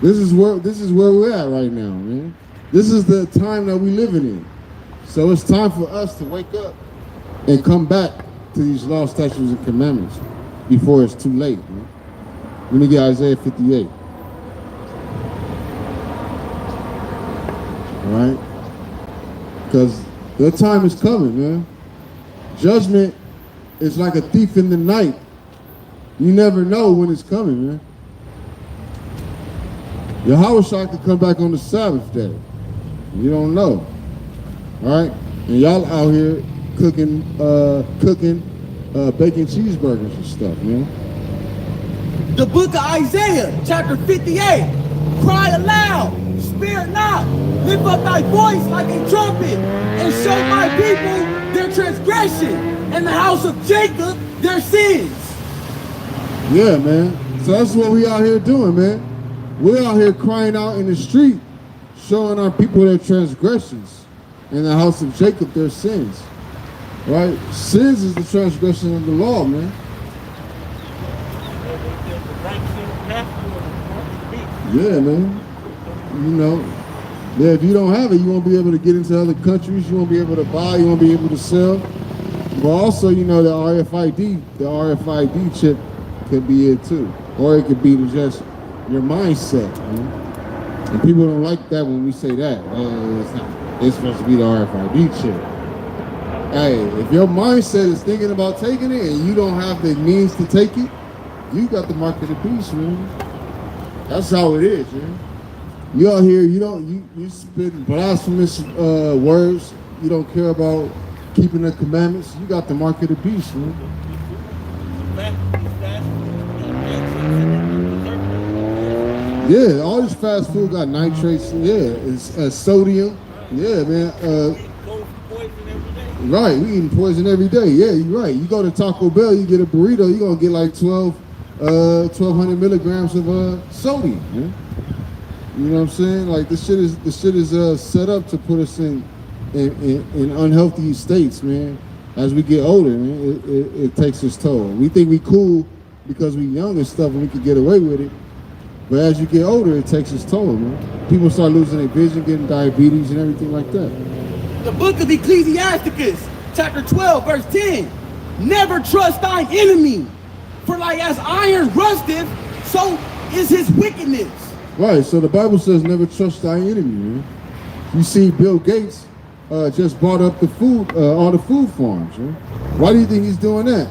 Speaker 1: This is where we're at right now, man. This is the time that we're living in. So it's time for us to wake up and come back to these laws, statutes, and commandments before it's too late, man. Let me get Isaiah 58. All right? Because the time is coming, man. Judgment is like a thief in the night. You never know when it's coming, man. Yahushua could come back on the Sabbath day. You don't know. All right? And y'all out here cooking bacon cheeseburgers and stuff, man.
Speaker 2: The book of Isaiah, chapter 58. Cry aloud, spare not, lift up thy voice like a trumpet, and show my people their transgression, and the house of Jacob their sins.
Speaker 1: Yeah, man. So that's what we out here doing, man. We're out here crying out in the street, showing our people their transgressions, and the house of Jacob their sins. Right? Sins is the transgression of the law, man. Yeah, man. You know, yeah, if you don't have it, you won't be able to get into other countries. You won't be able to buy. You won't be able to sell. But also, you know, the RFID chip could be it too. Or it could be just your mindset, man. And people don't like that when we say that. It's supposed to be the RFID chip. Hey, if your mindset is thinking about taking it and you don't have the means to take it, you got the mark of the beast, man. That's how it is, man. You out here, you spit blasphemous words. You don't care about keeping the commandments. You got the mark of the beast, man. Yeah, all this fast food got nitrates. Yeah, it's sodium. Yeah, man. Right, we eating poison every day. Yeah, you're right. You go to Taco Bell, you get a burrito, you're gonna get like 1,200 milligrams of sodium. Man. You know what I'm saying? Like this shit is set up to put us in unhealthy states, man. As we get older, man, it takes its toll. We think we cool because we young and stuff and we can get away with it. But as you get older, it takes its toll, man. People start losing their vision, getting diabetes and everything like that.
Speaker 2: The book of Ecclesiasticus, chapter 12, verse 10. Never trust thine enemy, for like as iron rusteth, so is his wickedness.
Speaker 1: Right, so the Bible says never trust thy enemy, man. You see Bill Gates just bought up the food, all the food farms, man. Why do you think he's doing that?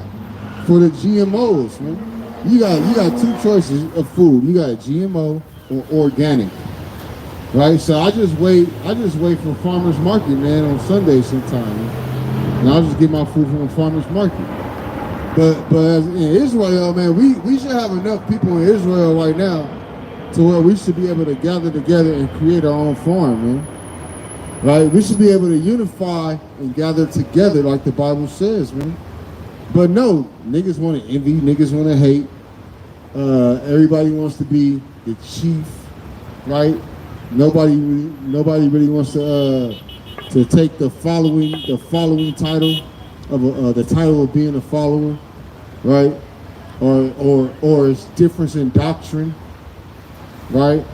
Speaker 1: For the GMOs, man. You got two choices of food. You got GMO or organic. Right? So I just wait for farmers market, man, on Sundays sometime. Man. And I'll just get my food from a farmers market. But as in Israel, man, we should have enough people in Israel right now to where we should be able to gather together and create our own farm, man. Right? We should be able to unify and gather together like the Bible says, man. But no, niggas want to envy, niggas want to hate. Everybody wants to be the chief, right? Nobody really wants to take the following title of the title of being a follower, right? Or it's difference in doctrine, right?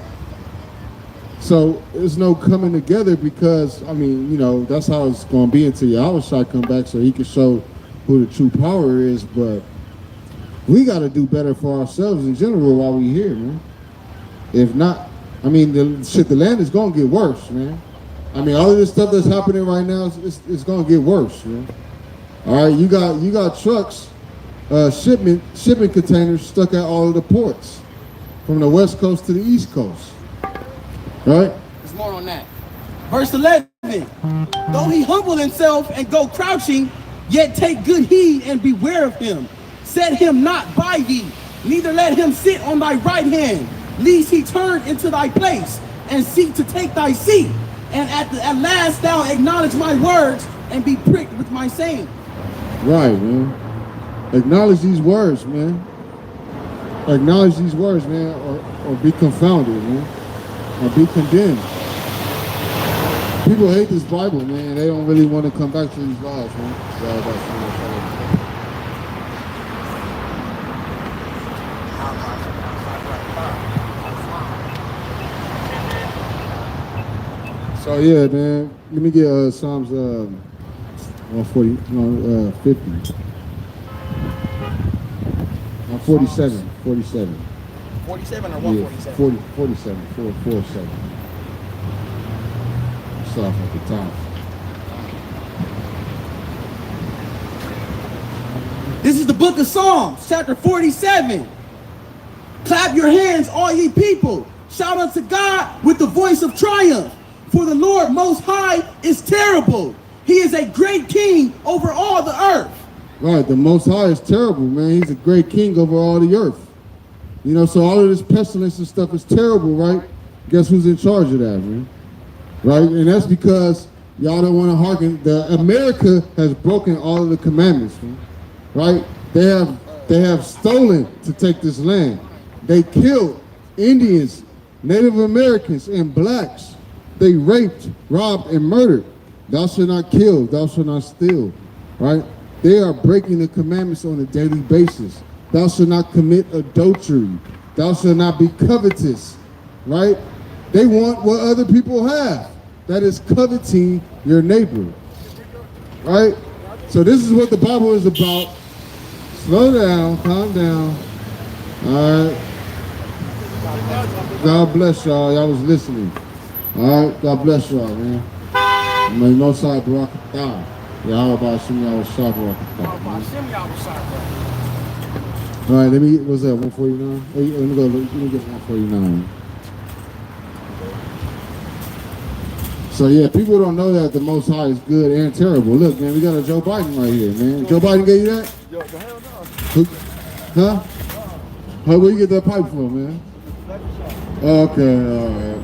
Speaker 1: So there's no coming together because I mean, you know, that's how it's gonna be until Yahushua come back so he can show who the true power is. But we got to do better for ourselves in general while we're here, man. If not, I mean, the land is gonna get worse, man. I mean, all of this stuff that's happening right now, it's gonna get worse, man. All right, you got trucks, shipping containers stuck at all of the ports, from the west coast to the east coast. Right?
Speaker 2: There's more on that. Verse 11. Though he humble himself and go crouching, yet take good heed and beware of him. Set him not by thee, neither let him sit on thy right hand, lest he turn into thy place and seek to take thy seat. And at last thou acknowledge my words and be pricked with my saying.
Speaker 1: Right, man. Acknowledge these words, man. Acknowledge these words, man, or be confounded, man. Or be condemned. People hate this Bible, man. They don't really want to come back to these laws, man. So yeah, man. Let me get Psalms 140, 50. 47.
Speaker 2: 47 or 147?
Speaker 1: 47. 447. Start at the top.
Speaker 2: This is the book of Psalms, chapter 47. Clap your hands, all ye people. Shout unto God with the voice of triumph. For the Lord Most High is terrible. He is a great king over all the earth.
Speaker 1: Right, the Most High is terrible, man. He's a great king over all the earth. You know, so all of this pestilence and stuff is terrible, right? Guess who's in charge of that, man? Right? And that's because y'all don't want to hearken. America has broken all of the commandments, man. Right? They have stolen to take this land. They killed Indians, Native Americans, and blacks. They raped, robbed, and murdered. Thou shalt not kill, thou shalt not steal, right? They are breaking the commandments on a daily basis. Thou shalt not commit adultery. Thou shalt not be covetous, right? They want what other people have. That is coveting your neighbor, right? So this is what the Bible is about. Slow down, calm down. All right. God bless y'all. Y'all was listening. All right. God bless y'all, man. May no side Barakatah. Y'all about Shim y'all was sharp Barakatah. All right. Let me. What's that? 149. Let me go. Let me get 149. So yeah, people don't know that the Most High is good and terrible. Look, man, we got a Joe Biden right here, man. Joe Biden gave you that?
Speaker 3: Yo, the hell no.
Speaker 1: Huh? Hey, where you get that pipe from, man? Okay, all right.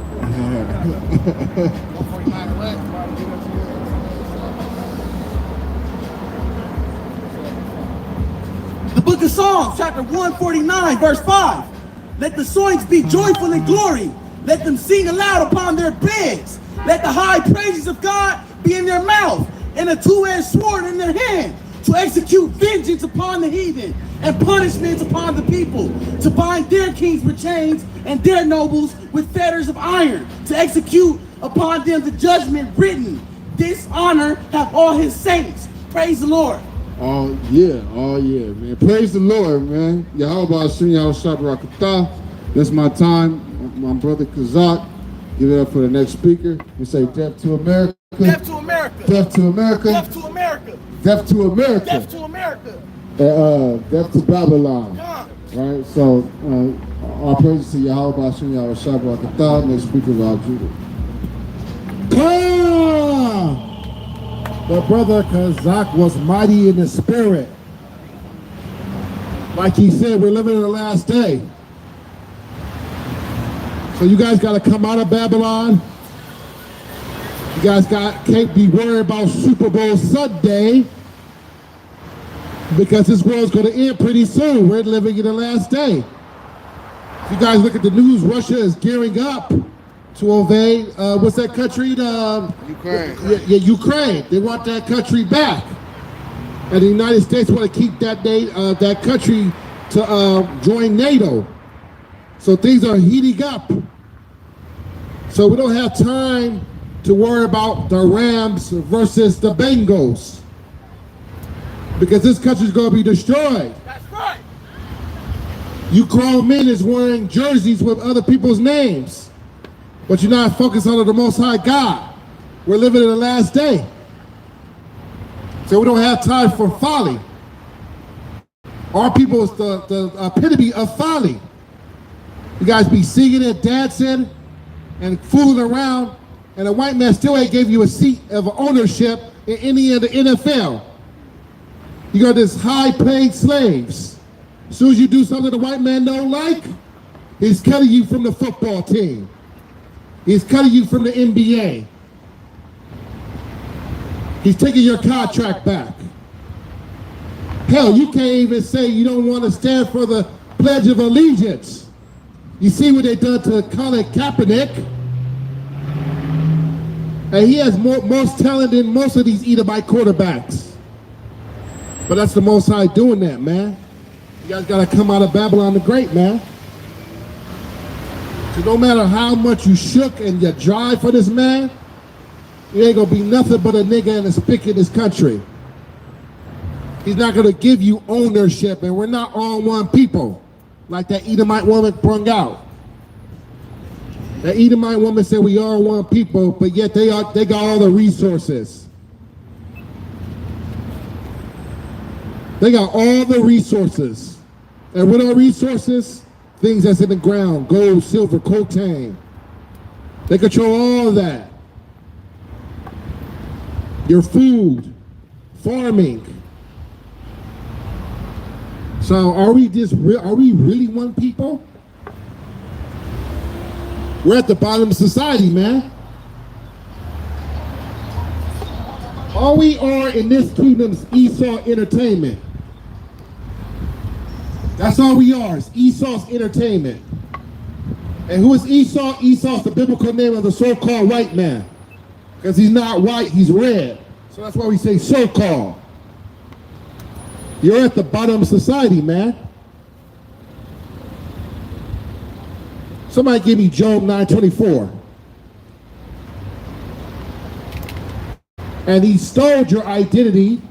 Speaker 2: The book of Psalms, chapter 149, verse 5. Let the saints be joyful in glory. Let them sing aloud upon their beds. Let the high praises of God be in their mouth and a two-edged sword in their hand, to execute vengeance upon the heathen and punishments upon the people, to bind their kings with chains and their nobles with fetters of iron, to execute upon them the judgment written. This honor have all his saints. Praise the Lord.
Speaker 1: Oh yeah, man. Praise the Lord, man. Yahweh Hashem Yahweh Shabrakatah. That's my time, my brother Kazak. Give it up for the next speaker. We say death to America.
Speaker 2: Death to America.
Speaker 1: Death to America.
Speaker 2: Death to America.
Speaker 1: Death to America.
Speaker 2: Death to America.
Speaker 1: Death to Babylon.
Speaker 2: Come.
Speaker 1: Right? So, our praises to Yahweh, Bashim, Yahweh, Shabbat, the thought, next speaker, Rob Judah.
Speaker 6: The brother Kazak was mighty in the spirit. Like he said, we're living in the last day. So you guys got to come out of Babylon. You guys can't be worried about Super Bowl Sunday, because this world's going to end pretty soon. We're living in the last day. If you guys look at the news, Russia is gearing up to invade, what's that country?
Speaker 1: Ukraine.
Speaker 6: Yeah, Ukraine. They want that country back. And the United States want to keep that country to join NATO. So things are heating up. So we don't have time to worry about the Rams versus the Bengals, because this country's going to be destroyed.
Speaker 2: That's right.
Speaker 6: You grown men is wearing jerseys with other people's names, but you're not focused on the Most High God. We're living in the last day. So we don't have time for folly. Our people is the epitome of folly. You guys be singing and dancing and fooling around, and a white man still ain't gave you a seat of ownership in any of the NFL. You got this high-paid slaves. As soon as you do something the white man don't like, he's cutting you from the football team. He's cutting you from the NBA. He's taking your contract back. Hell, you can't even say you don't want to stand for the Pledge of Allegiance. You see what they done to Colin Kaepernick? And he has most talent than most of these Edomite quarterbacks. But that's the Most High doing that, man. You guys got to come out of Babylon the Great, man. So no matter how much you shook and you drive for this man, you ain't going to be nothing but a nigga and a spick in this country. He's not going to give you ownership, and we're not all one people, like that Edomite woman brung out. That Edomite woman said we are one people, but yet they got all the resources. They got all the resources. And what are resources? Things that's in the ground, gold, silver, coltan. They control all of that. Your food, farming. So are we really one people? We're at the bottom of society, man. All we are in this kingdom is Esau Entertainment. That's all we are, is Esau's Entertainment. And who is Esau? Esau's the biblical name of the so-called white man. Because he's not white, he's red. So that's why we say so-called. You're at the bottom of society, man. Somebody give me Job 9:24. And he stole your identity.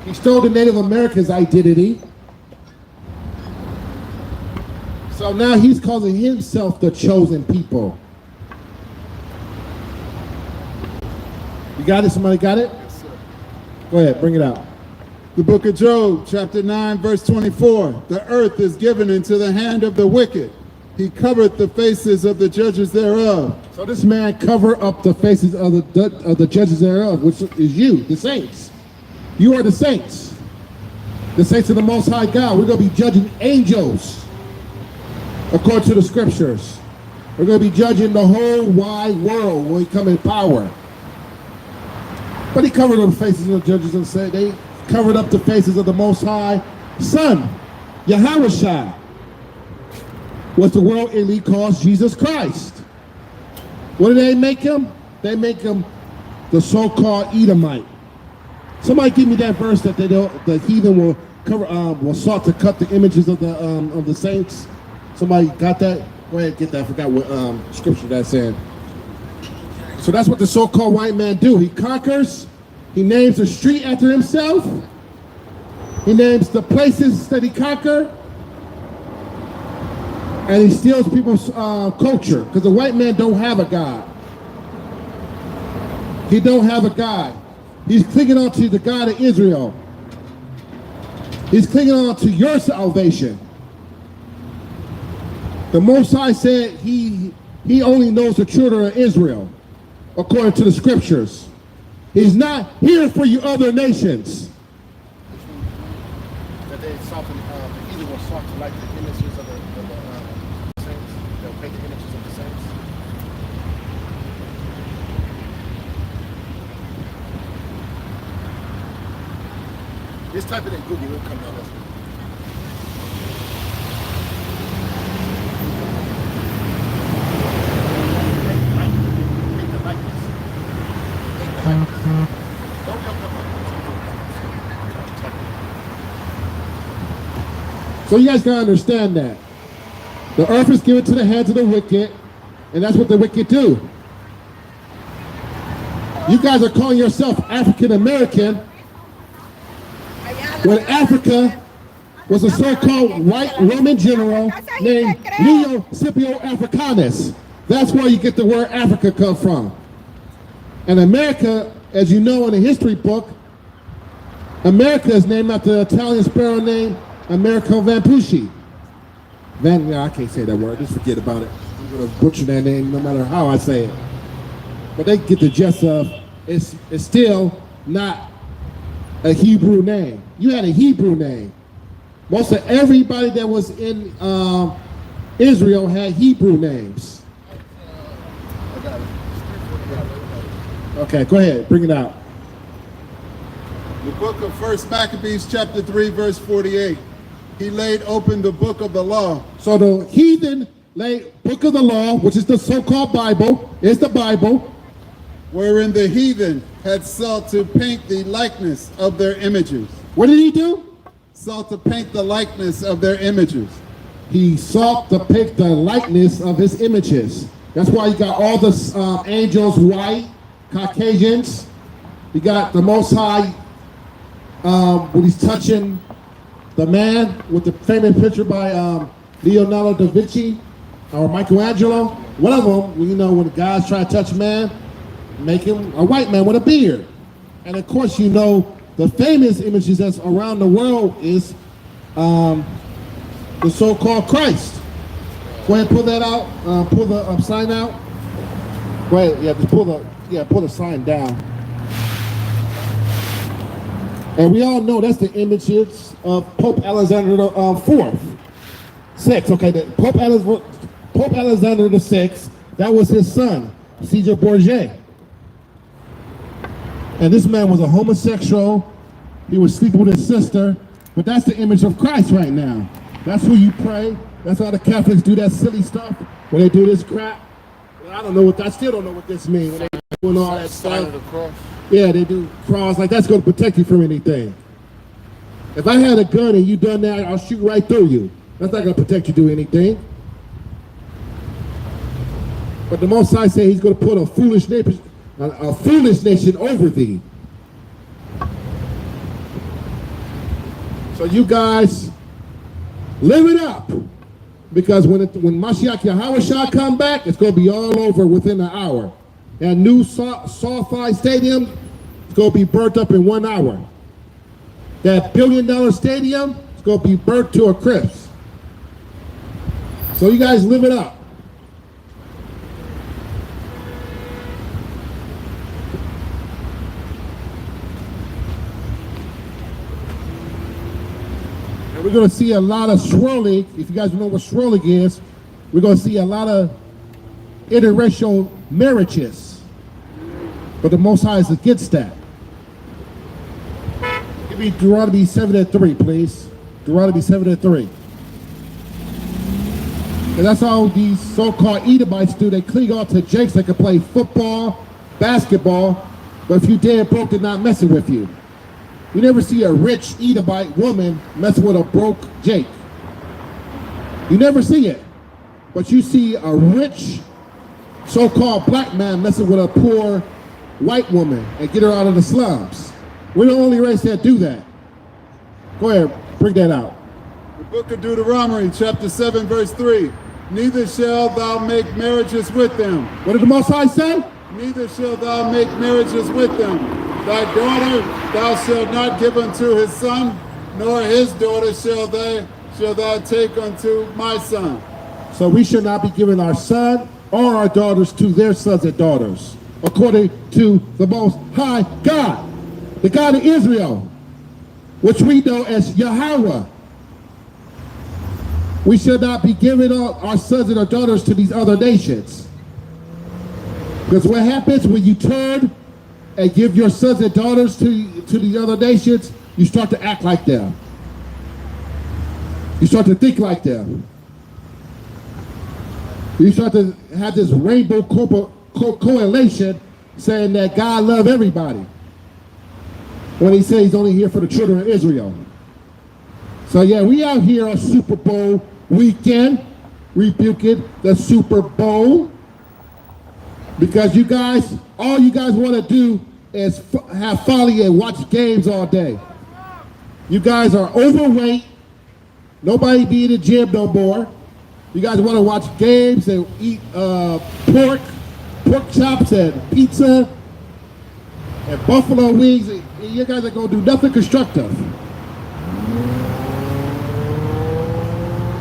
Speaker 6: He stole the Native Americans' identity. So now he's calling himself the chosen people. You got it? Somebody got it?
Speaker 3: Yes, sir.
Speaker 6: Go ahead, bring it out.
Speaker 1: The book of Job, chapter 9, verse 24. The earth is given into the hand of the wicked. He covered the faces of the judges thereof.
Speaker 6: So this man cover up the faces of the judges thereof, which is you, the saints. You are the saints. The saints of the Most High God. We're going to be judging angels according to the scriptures. We're going to be judging the whole wide world when we come in power. But he covered up the faces of the judges and said they covered up the faces of the Most High Son, Yahushua, what the world elite calls Jesus Christ. What do they make him? They make him the so-called Edomite. Somebody give me that verse that the heathen will cover, will sought to cut the images of the saints. Somebody got that? Go ahead, get that. I forgot what scripture that's in. So that's what the so-called white man do. He conquers. He names a street after himself. He names the places that he conquered. And he steals people's culture, because the white man don't have a God. He don't have a God. He's clinging on to the God of Israel. He's clinging on to your salvation. The Most High said he only knows the children of Israel, according to the scriptures. He's not here for you other nations.
Speaker 3: That they soften, either will soften like the images of the saints. They'll paint the images of the saints. Just type it in Google, it'll come out.
Speaker 6: So you guys gotta understand that. The earth is given to the hands of the wicked, and that's what the wicked do. You guys are calling yourself African American when Africa was a so-called white Roman general named Leo Scipio Africanus. That's where you get the word Africa come from. And America, as you know in the history book, America is named after the Italian sparrow named Americo Vespucci. I can't say that word, just forget about it. I'm gonna butcher that name no matter how I say it. But they get the gist of it's still not a Hebrew name. You had a Hebrew name. Most of everybody that was in Israel had Hebrew names. Okay, go ahead, bring it out.
Speaker 1: The book of 1 Maccabees chapter 3 verse 48. He laid open the book of the law.
Speaker 6: So the heathen laid book of the law, which is the so-called Bible, is the Bible.
Speaker 1: Wherein the heathen had sought to paint the likeness of their images.
Speaker 6: What did he do?
Speaker 1: Sought to paint the likeness of their images.
Speaker 6: He sought to pick the likeness of his images. That's why you got all the angels white, Caucasians. You got the Most High when he's touching the man with the famous picture by Leonardo da Vinci or Michelangelo. One of them, you know, when the guys try to touch man, make him a white man with a beard. And of course, you know, the famous images that's around the world is the so-called Christ. Go ahead and pull that out. Pull the sign out. Go ahead, yeah, just pull the sign down. And we all know that's the images of Pope Alexander the Sixth. Okay, Pope Alexander the Sixth. That was his son, Caesar Borgia. And this man was a homosexual. He was sleeping with his sister. But that's the image of Christ right now. That's who you pray. That's how the Catholics do that silly stuff when they do this crap. I don't know what. I still don't know what this means. When they doing all that stuff. Yeah, they do cross. Like that's going to protect you from anything. If I had a gun and you done that, I'll shoot right through you. That's not going to protect you do anything. But the Most High said He's going to put a foolish nation over thee. So you guys live it up, because when Mashiach Yahushua come back, it's going to be all over within an hour. That new Sofi Stadium is going to be burnt up in 1 hour. That $1 billion stadium is going to be burnt to a crisp. So you guys live it up. And we're going to see a lot of swirling. If you guys know what swirling is, we're going to see a lot of interracial marriages. But the Most High is against that. Give me Deuteronomy 7:3, please. Deuteronomy 7:3. And that's all these so-called Edomites do. They cling on to jakes. They can play football, basketball, but if you dead broke, they're not messing with you. You never see a rich Edomite woman messing with a broke jake. You never see it. But you see a rich so-called black man messing with a poor white woman and get her out of the slums. We're the only race that do that. Go ahead, bring that out.
Speaker 1: The book of Deuteronomy, chapter 7, verse 3.
Speaker 7: neither shalt thou make marriages with them.
Speaker 6: What did the Most High say?
Speaker 7: Neither shalt thou make marriages with them. Thy daughter thou shalt not give unto his son, nor his daughter shalt thou take unto my son.
Speaker 6: So we should not be giving our son or our daughters to their sons and daughters, according to the Most High God, the God of Israel, which we know as Yahweh. We should not be giving our sons and our daughters to these other nations. Because what happens when you turn and give your sons and daughters to the other nations, you start to act like them. You start to think like them. You start to have this rainbow coalition saying that God loves everybody, when he says he's only here for the children of Israel. So yeah, we out here on Super Bowl weekend, rebuking the Super Bowl. Because you guys, all you guys want to do is have folly and watch games all day. You guys are overweight. Nobody be in the gym no more. You guys want to watch games and eat pork chops and pizza and buffalo wings. You guys are going to do nothing constructive.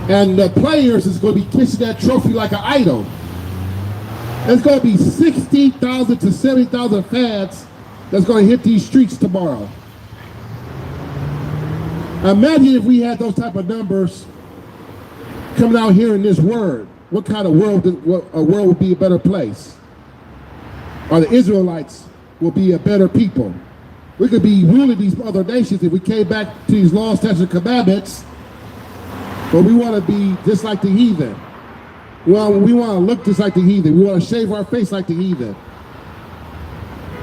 Speaker 6: And the players is going to be kissing that trophy like an idol. There's going to be 60,000 to 70,000 fans that's going to hit these streets tomorrow. Imagine if we had those type of numbers coming out here in this word. What kind of world, a world would be a better place? Or the Israelites will be a better people. We could be ruling these other nations if we came back to these laws, statutes, and commandments, but we want to be just like the heathen. Well, we want to look just like the heathen. We want to shave our face like the heathen.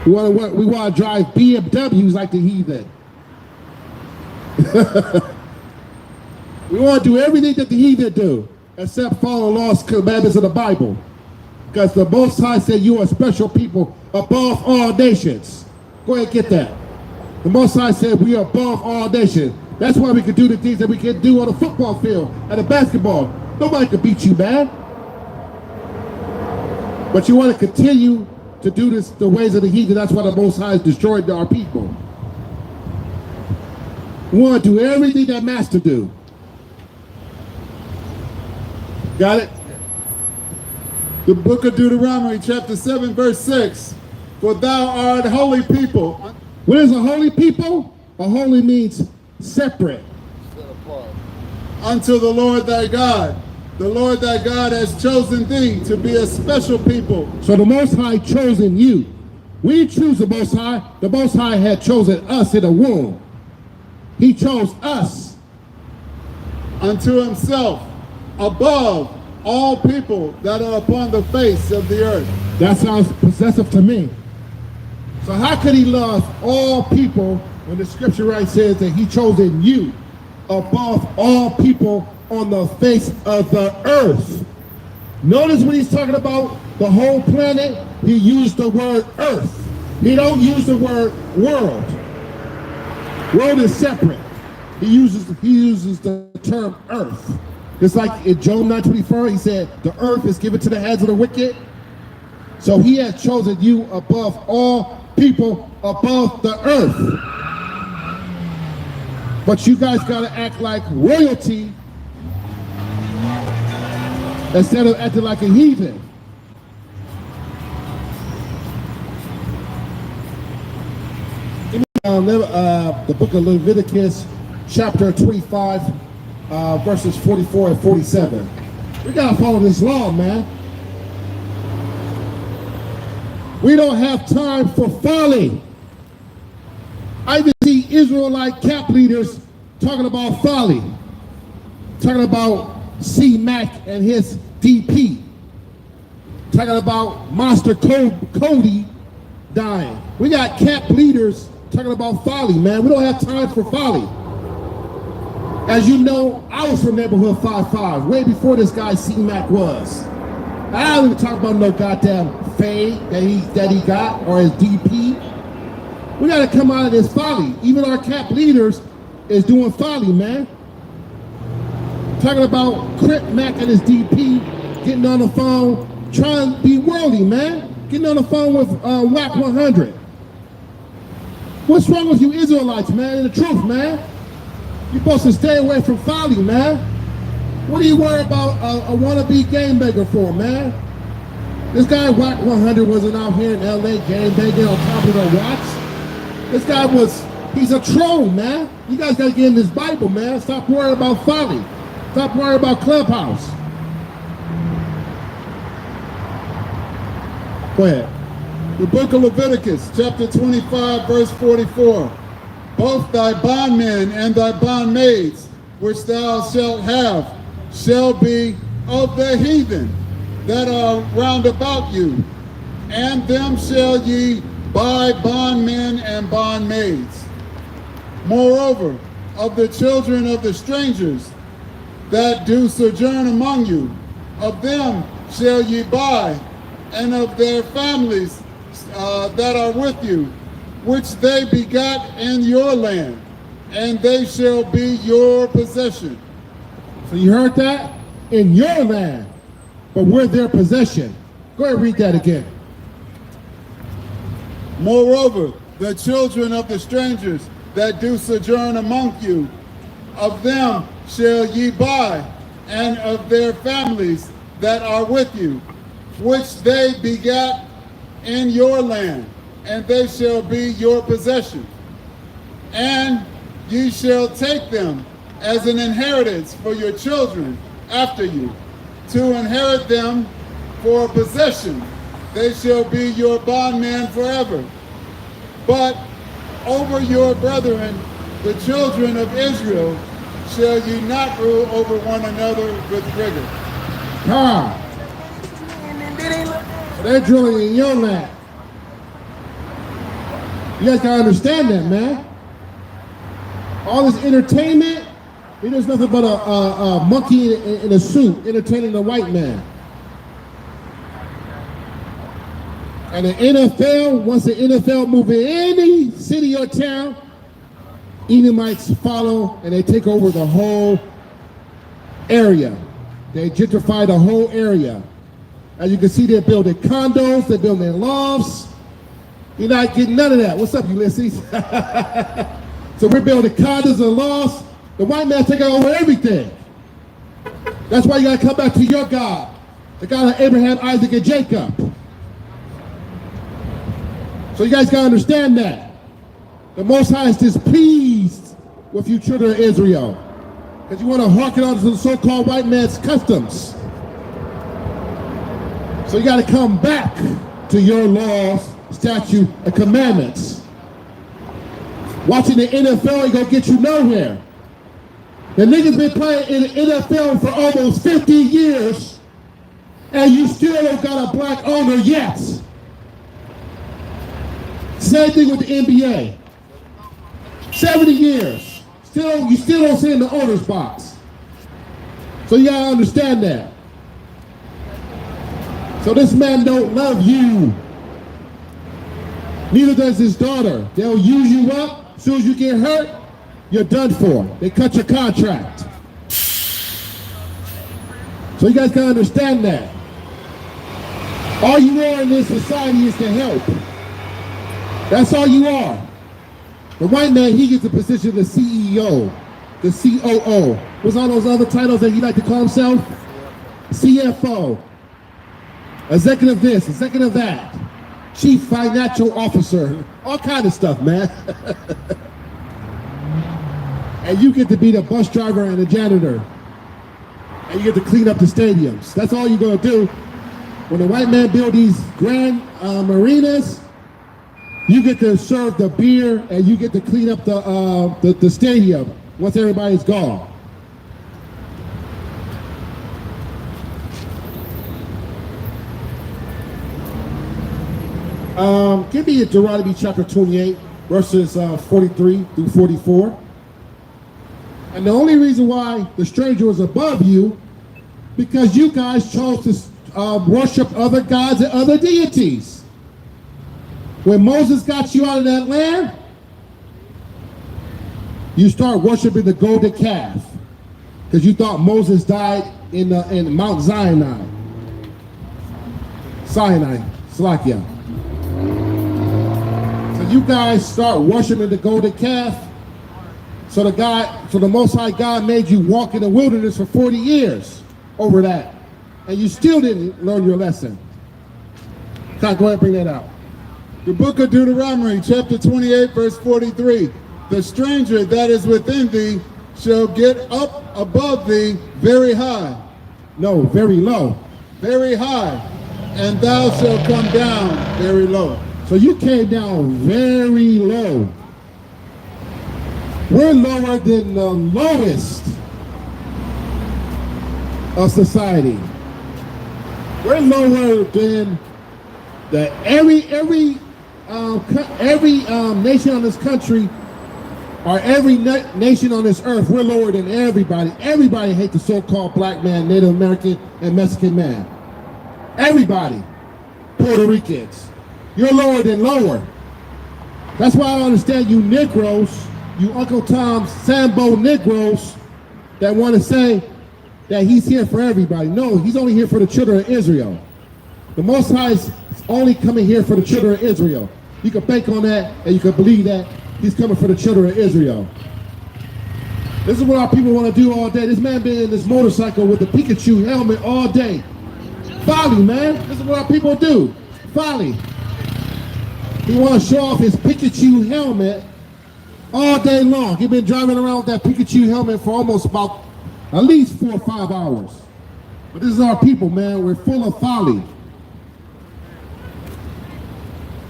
Speaker 6: We want to drive BMWs like the heathen. We want to do everything that the heathen do, except follow the laws, commandments of the Bible. Because the Most High said you are a special people above all nations. Go ahead and get that. The Most High said we are above all nations. That's why we can do the things that we can do on the football field and the basketball. Nobody can beat you, man. But you want to continue to do this the ways of the heathen. That's why the Most High has destroyed our people. We want to do everything that Master do.
Speaker 7: Got it? The book of Deuteronomy, chapter 7, verse 6. For thou art a holy people.
Speaker 6: What is a holy people? A holy means separate.
Speaker 7: Unto the Lord thy God. The Lord thy God has chosen thee to be a special people.
Speaker 6: So the Most High chosen you. We choose the Most High. The Most High had chosen us in the womb. He chose us.
Speaker 7: Unto himself, above all people that are upon the face of the earth.
Speaker 6: That sounds possessive to me. So how could he love all people when the scripture right says that he chosen you above all people on the face of the earth? Notice when he's talking about the whole planet, he used the word earth. He don't use the word world. World is separate. He uses the term earth. It's like in Job 9:24, he said, the earth is given to the hands of the wicked. So he has chosen you above all people above the earth. But you guys got to act like royalty instead of acting like a heathen. The book of Leviticus, chapter 25, verses 44 and 47. We got to follow this law, man. We don't have time for folly. I even see Israelite camp leaders talking about folly, talking about C-Mac and his DP, talking about Monster Cody dying. We got camp leaders talking about folly, man. We don't have time for folly. As you know, I was from neighborhood 5-5, way before this guy C-Mac was. I don't even talk about no goddamn fade that he got or his DP. We got to come out of this folly. Even our camp leaders is doing folly, man. Talking about Crip Mac and his DP getting on the phone, trying to be worldly, man. Getting on the phone with WAC 100. What's wrong with you Israelites, man? The truth, man. You're supposed to stay away from folly, man. What are you worried about a wannabe game beggar for, man? This guy WAC 100 wasn't out here in LA game begging on top of the watch. This guy he's a troll, man. You guys gotta get in this Bible, man. Stop worrying about folly. Stop worrying about Clubhouse. Go ahead.
Speaker 7: The book of Leviticus, chapter 25, verse 44. Both thy bondmen and thy bondmaids, which thou shalt have, shall be of the heathen that are round about you, and them shall ye buy bondmen and bondmaids. Moreover, of the children of the strangers that do sojourn among you, of them shall ye buy, and of their families that are with you, which they begot in your land, and they shall be your possession.
Speaker 6: So you heard that? In your land, but we're their possession. Go ahead and read that again.
Speaker 7: Moreover, the children of the strangers that do sojourn among you, of them shall ye buy, and of their families that are with you, which they begat in your land, and they shall be your possession. And ye shall take them as an inheritance for your children after you, to inherit them for a possession. They shall be your bondmen forever. But over your brethren, the children of Israel, shall ye not rule over one another with rigor.
Speaker 6: They're drilling in your land. You guys gotta understand that, man. All this entertainment, there's nothing but a monkey in a suit entertaining a white man. And the NFL, once the NFL move in any city or town, Edomites follow and they take over the whole area. They gentrify the whole area. As you can see, they're building condos, they're building lofts. You're not getting none of that. What's up, Ulysses? So we're building condos and lofts. The white man's taking over everything. That's why you gotta come back to your God, the God of Abraham, Isaac, and Jacob. So you guys gotta understand that. The Most High is displeased with you children of Israel, because you want to hearken on to the so-called white man's customs. So you got to come back to your laws, statutes, and commandments. Watching the NFL ain't gonna get you nowhere. The niggas been playing in the NFL for almost 50 years, and you still don't got a black owner yet. Same thing with the NBA. 70 years. You still don't sit in the owner's box. So you gotta understand that. So this man don't love you. Neither does his daughter. They'll use you up. As soon as you get hurt, you're done for. They cut your contract. So you guys gotta understand that. All you are in this society is to help. That's all you are. The white man, he gets the position of the CEO, the COO. What's all those other titles that he like to call himself? CFO, executive this, executive that, chief financial officer, all kind of stuff, man. And you get to be the bus driver and the janitor. And you get to clean up the stadiums. That's all you're gonna do. When the white man build these grand marinas, you get to serve the beer and you get to clean up the stadium once everybody's gone. Give me Deuteronomy chapter 28, verses 43 through 44. And the only reason why the stranger was above you, because you guys chose to worship other gods and other deities. When Moses got you out of that land, you start worshiping the golden calf because you thought Moses died in Mount Sinai. Sinai, Slakia. So you guys start worshiping the golden calf. So the Most High God made you walk in the wilderness for 40 years over that. And you still didn't learn your lesson. God, go ahead and bring that out.
Speaker 7: The book of Deuteronomy, chapter 28, verse 43. The stranger that is within thee shall get up above thee very high.
Speaker 6: No, very low.
Speaker 7: Very high. And thou shalt come down very low.
Speaker 6: So you came down very low. We're lower than the lowest of society. We're lower than the every nation on this country, or every nation on this earth. We're lower than everybody. Everybody hates the so-called black man, Native American, and Mexican man. Everybody. Puerto Ricans. You're lower than lower. That's why I understand you Negroes, you Uncle Tom's Sambo Negroes, that want to say that he's here for everybody. No, he's only here for the children of Israel. The Most High is only coming here for the children of Israel. You can bank on that, and you can believe that he's coming for the children of Israel. This is what our people want to do all day. This man been in this motorcycle with the Pikachu helmet all day. Folly, man. This is what our people do. Folly. He want to show off his Pikachu helmet all day long. He's been driving around with that Pikachu helmet for almost about at least 4 or 5 hours. But this is our people, man. We're full of folly.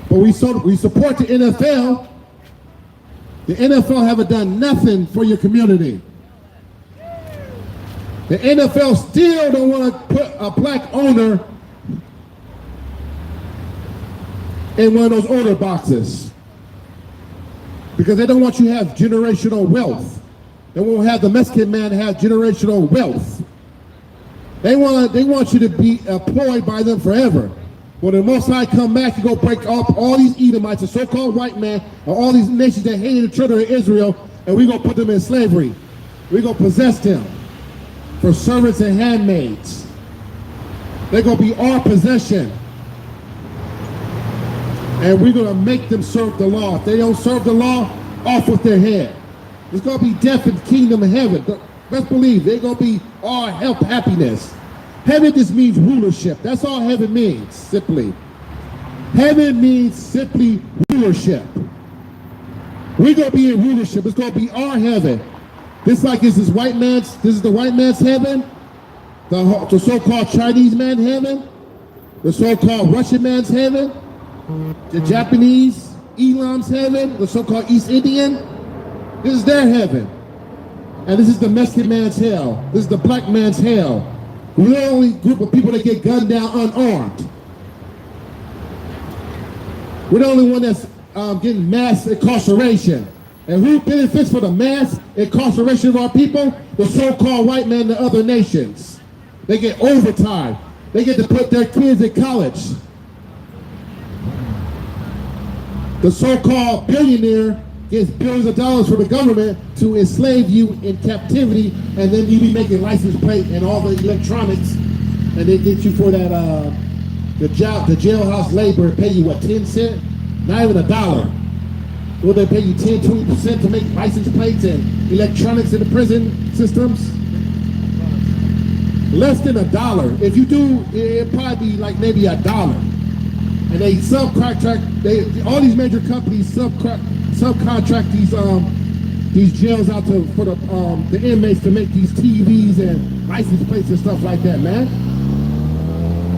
Speaker 6: But we support the NFL. The NFL haven't done nothing for your community. The NFL still don't want to put a black owner in one of those order boxes, because they don't want you to have generational wealth. They won't have the Mexican man have generational wealth. They want you to be employed by them forever. When the Most High come back, you go break up all these Edomites, the so-called white man, and all these nations that hated the children of Israel, and we gonna put them in slavery. We gonna possess them for servants and handmaids. They're gonna be our possession. And we're gonna make them serve the law. If they don't serve the law, off with their head. It's gonna be death in the kingdom of heaven. Best believe they're gonna be our health, happiness. Heaven just means rulership. That's all heaven means, simply. Heaven means simply rulership. We're gonna be in rulership. It's gonna be our heaven. This is the white man's heaven, the so-called Chinese man's heaven, the so-called Russian man's heaven, the Japanese Elam's heaven, the so-called East Indian. This is their heaven. And this is the Mexican man's hell. This is the black man's hell. We're the only group of people that get gunned down unarmed. We're the only one that's getting mass incarceration. And who benefits for the mass incarceration of our people? The so-called white man and the other nations. They get overtime. They get to put their kids in college. The so-called billionaire gets billions of dollars from the government to enslave you in captivity, and then you be making license plate and all the electronics, and they get you for that the jailhouse labor, pay you what, 10 cents? Not even $1. Will they pay you 10, 20% to make license plates and electronics in the prison systems? Less than $1. If you do, it'll probably be like maybe $1. And they subcontract. All these major companies subcontract these jails out for the inmates to make these TVs and license plates and stuff like that, man.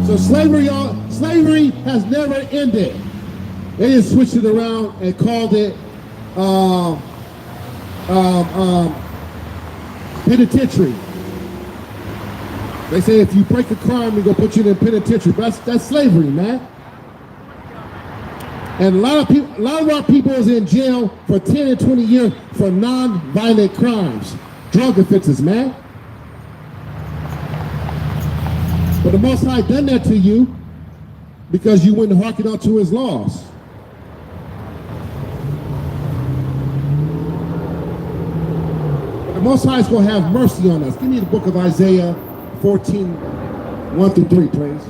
Speaker 6: So slavery has never ended. They just switched it around and called it penitentiary. They say if you break a crime, we're gonna put you in a penitentiary. But that's slavery, man. And a lot of our people is in jail for 10 and 20 years for non-violent crimes, drug offenses, man. But the Most High done that to you because you wouldn't hearken unto his laws. But the Most High is going to have mercy on us. Give me the book of Isaiah 14, 1 through 3, please.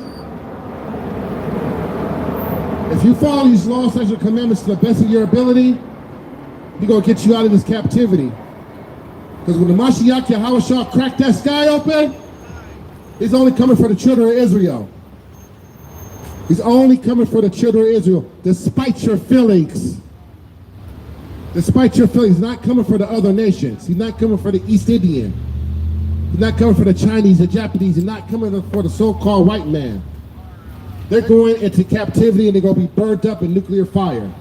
Speaker 6: If you follow these laws, statutes, and commandments to the best of your ability, He's going to get you out of this captivity. Because when the Mashiach Yahushua cracked that sky open, He's only coming for the children of Israel. He's only coming for the children of Israel, despite your feelings. Despite your feelings, He's not coming for the other nations. He's not coming for the East Indian. He's not coming for the Chinese, the Japanese. He's not coming for the so-called white man. They're going into captivity and they're going to be burned up in nuclear fire.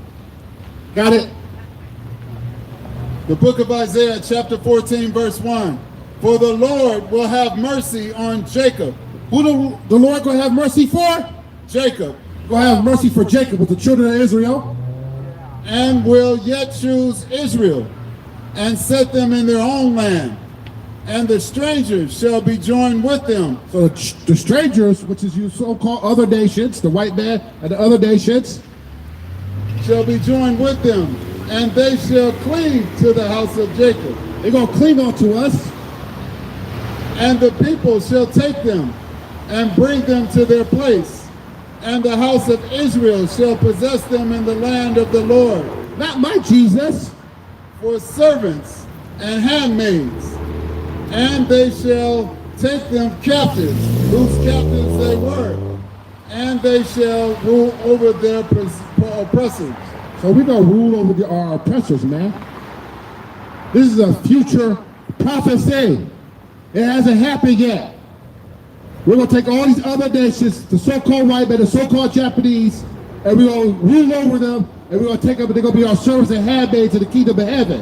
Speaker 6: Got it?
Speaker 7: The book of Isaiah, chapter 14, verse 1. For the Lord will have mercy on Jacob.
Speaker 6: Who the Lord going to have mercy for?
Speaker 7: Jacob.
Speaker 6: Going to have mercy for Jacob with the children of Israel.
Speaker 7: And will yet choose Israel and set them in their own land. And the strangers shall be joined with them.
Speaker 6: So the strangers, which is you so-called other nations, the white man and the other nations,
Speaker 7: shall be joined with them. And they shall cleave to the house of Jacob.
Speaker 6: they're going to cling on to us.
Speaker 7: And the people shall take them and bring them to their place. And the house of Israel shall possess them in the land of the Lord.
Speaker 6: Not my Jesus.
Speaker 7: For servants and handmaids. And they shall take them captives, whose captives they were. And they shall rule over their oppressors.
Speaker 6: So we're going to rule over our oppressors, man. This is a future prophecy. It hasn't happened yet. We're going to take all these other nations, the so-called white men, the so-called Japanese, and we're going to rule over them, and we're going to take them, and they're going to be our servants and handmaids in the kingdom of heaven.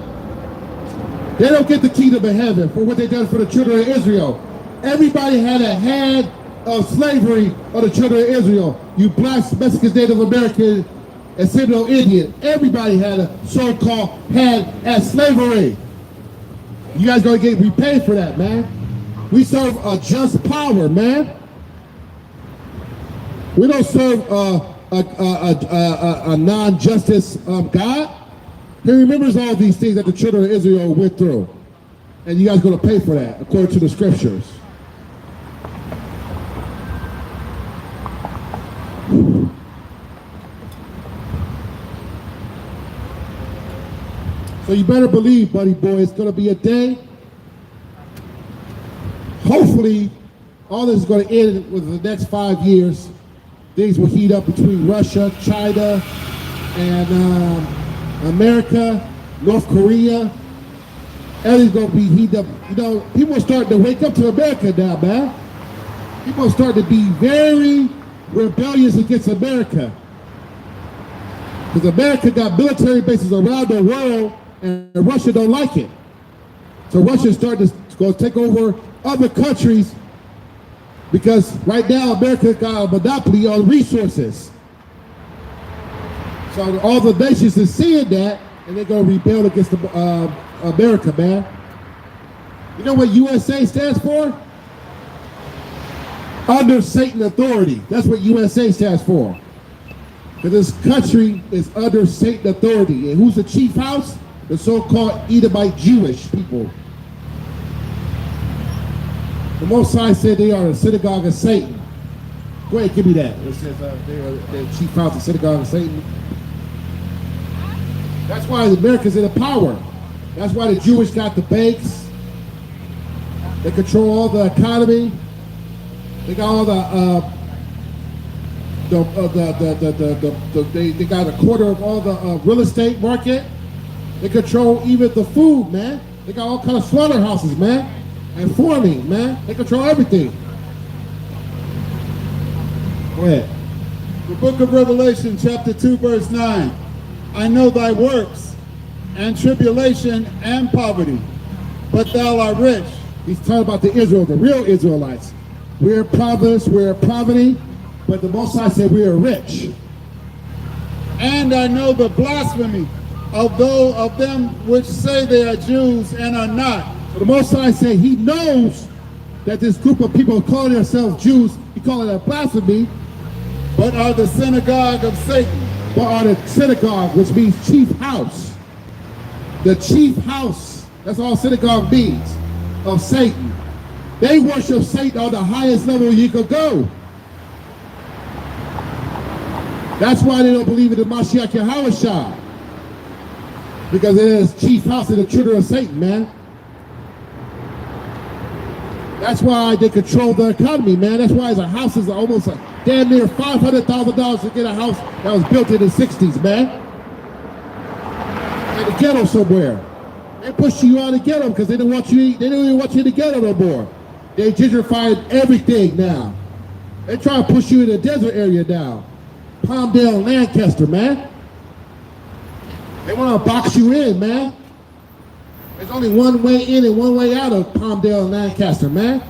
Speaker 6: They don't get the kingdom of heaven for what they've done for the children of Israel. Everybody had a hand of slavery of the children of Israel. You blacks, Mexicans, Native Americans, and Seminole Indian. Everybody had a so-called hand at slavery. You guys going to get repaid for that, man. We serve a just power, man. We don't serve a non-justice God. He remembers all these things that the children of Israel went through. And you guys going to pay for that, according to the scriptures. So you better believe, buddy boy, it's going to be a day. Hopefully, all this is going to end within the next 5 years. Things will heat up between Russia, China, and America, North Korea. Everything's going to be heated up. You know, people are starting to wake up to America now, man. People are starting to be very rebellious against America. Because America got military bases around the world, and Russia don't like it. So Russia is starting to go take over other countries because right now America got a monopoly on resources. So all the nations are seeing that, and they're going to rebel against America, man. You know what USA stands for? Under Satan authority. That's what USA stands for. Because this country is under Satan authority. And who's the chief house? The so-called Edomite Jewish people. The Most High said they are the synagogue of Satan. Go ahead, give me that. It says they are the chief house of the synagogue of Satan. That's why America's in the power. That's why the Jewish got the banks. They control all the economy. They got all they got a quarter of all the real estate market. They control even the food, man. They got all kind of slaughterhouses, man, and farming, man. They control everything. Go ahead.
Speaker 7: The book of Revelation, chapter 2, verse 9. I know thy works, and tribulation, and poverty, but thou art rich.
Speaker 6: He's talking about the Israel, the real Israelites. We're providence, we're poverty, but the Most High said we are rich.
Speaker 7: And I know the blasphemy of them which say they are Jews and are not.
Speaker 6: So the Most High said he knows that this group of people calling themselves Jews, he calling it a blasphemy,
Speaker 7: but are the synagogue of Satan.
Speaker 6: But are the synagogue, which means chief house. The chief house, that's all synagogue means, of Satan. They worship Satan on the highest level you could go. That's why they don't believe in the Mashiach Yahushua. Because it is chief house of the children of Satan, man. That's why they control the economy, man. That's why a house is almost damn near $500,000 to get a house that was built in the 60s, man. In the ghetto somewhere. They push you out of the ghetto because they don't want you. They don't even want you in the ghetto no more. They gentrified everything now. They try to push you in the desert area now. Palmdale, Lancaster, man. They want to box you in, man. There's only one way in and one way out of Palmdale and Lancaster, man.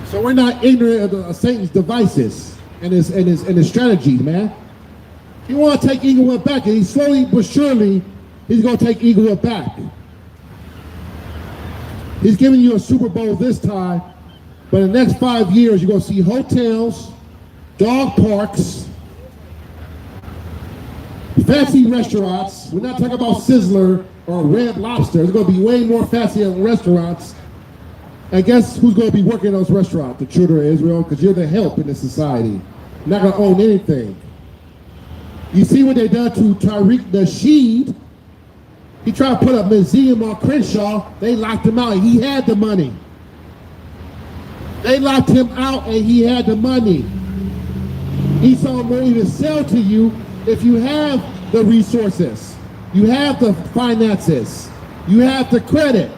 Speaker 6: So we're not ignorant of Satan's devices and his strategies, man. He want to take Eaglewood back, and he slowly but surely, he's going to take Eaglewood back. He's giving you a Super Bowl this time, but in the next 5 years, you're going to see hotels, dog parks, fancy restaurants. We're not talking about Sizzler or Red Lobster. It's going to be way more fancy than restaurants. And guess who's going to be working in those restaurants? The children of Israel, because you're the help in this society. You're not going to own anything. You see what they done to Tariq Nasheed? He tried to put a museum on Crenshaw. They locked him out, and he had the money. They locked him out, and he had the money. Esau won't even sell to you if you have the resources, you have the finances, you have the credit.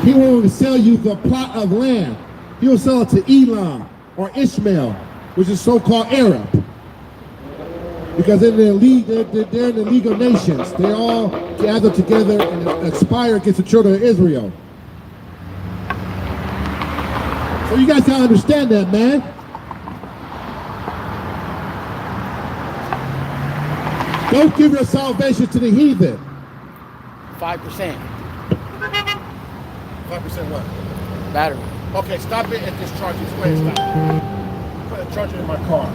Speaker 6: He won't even sell you the plot of land. He will sell it to Elam or Ishmael, which is so-called Arab. Because they're in the league, they're in the League of Nations. They all gather together and aspire against the children of Israel. So you guys gotta understand that, man. Don't give your salvation to the heathen.
Speaker 3: 5%. 5% what?
Speaker 4: Battery.
Speaker 3: Okay, stop it and discharge it. Wait, stop. Put a charger in my car.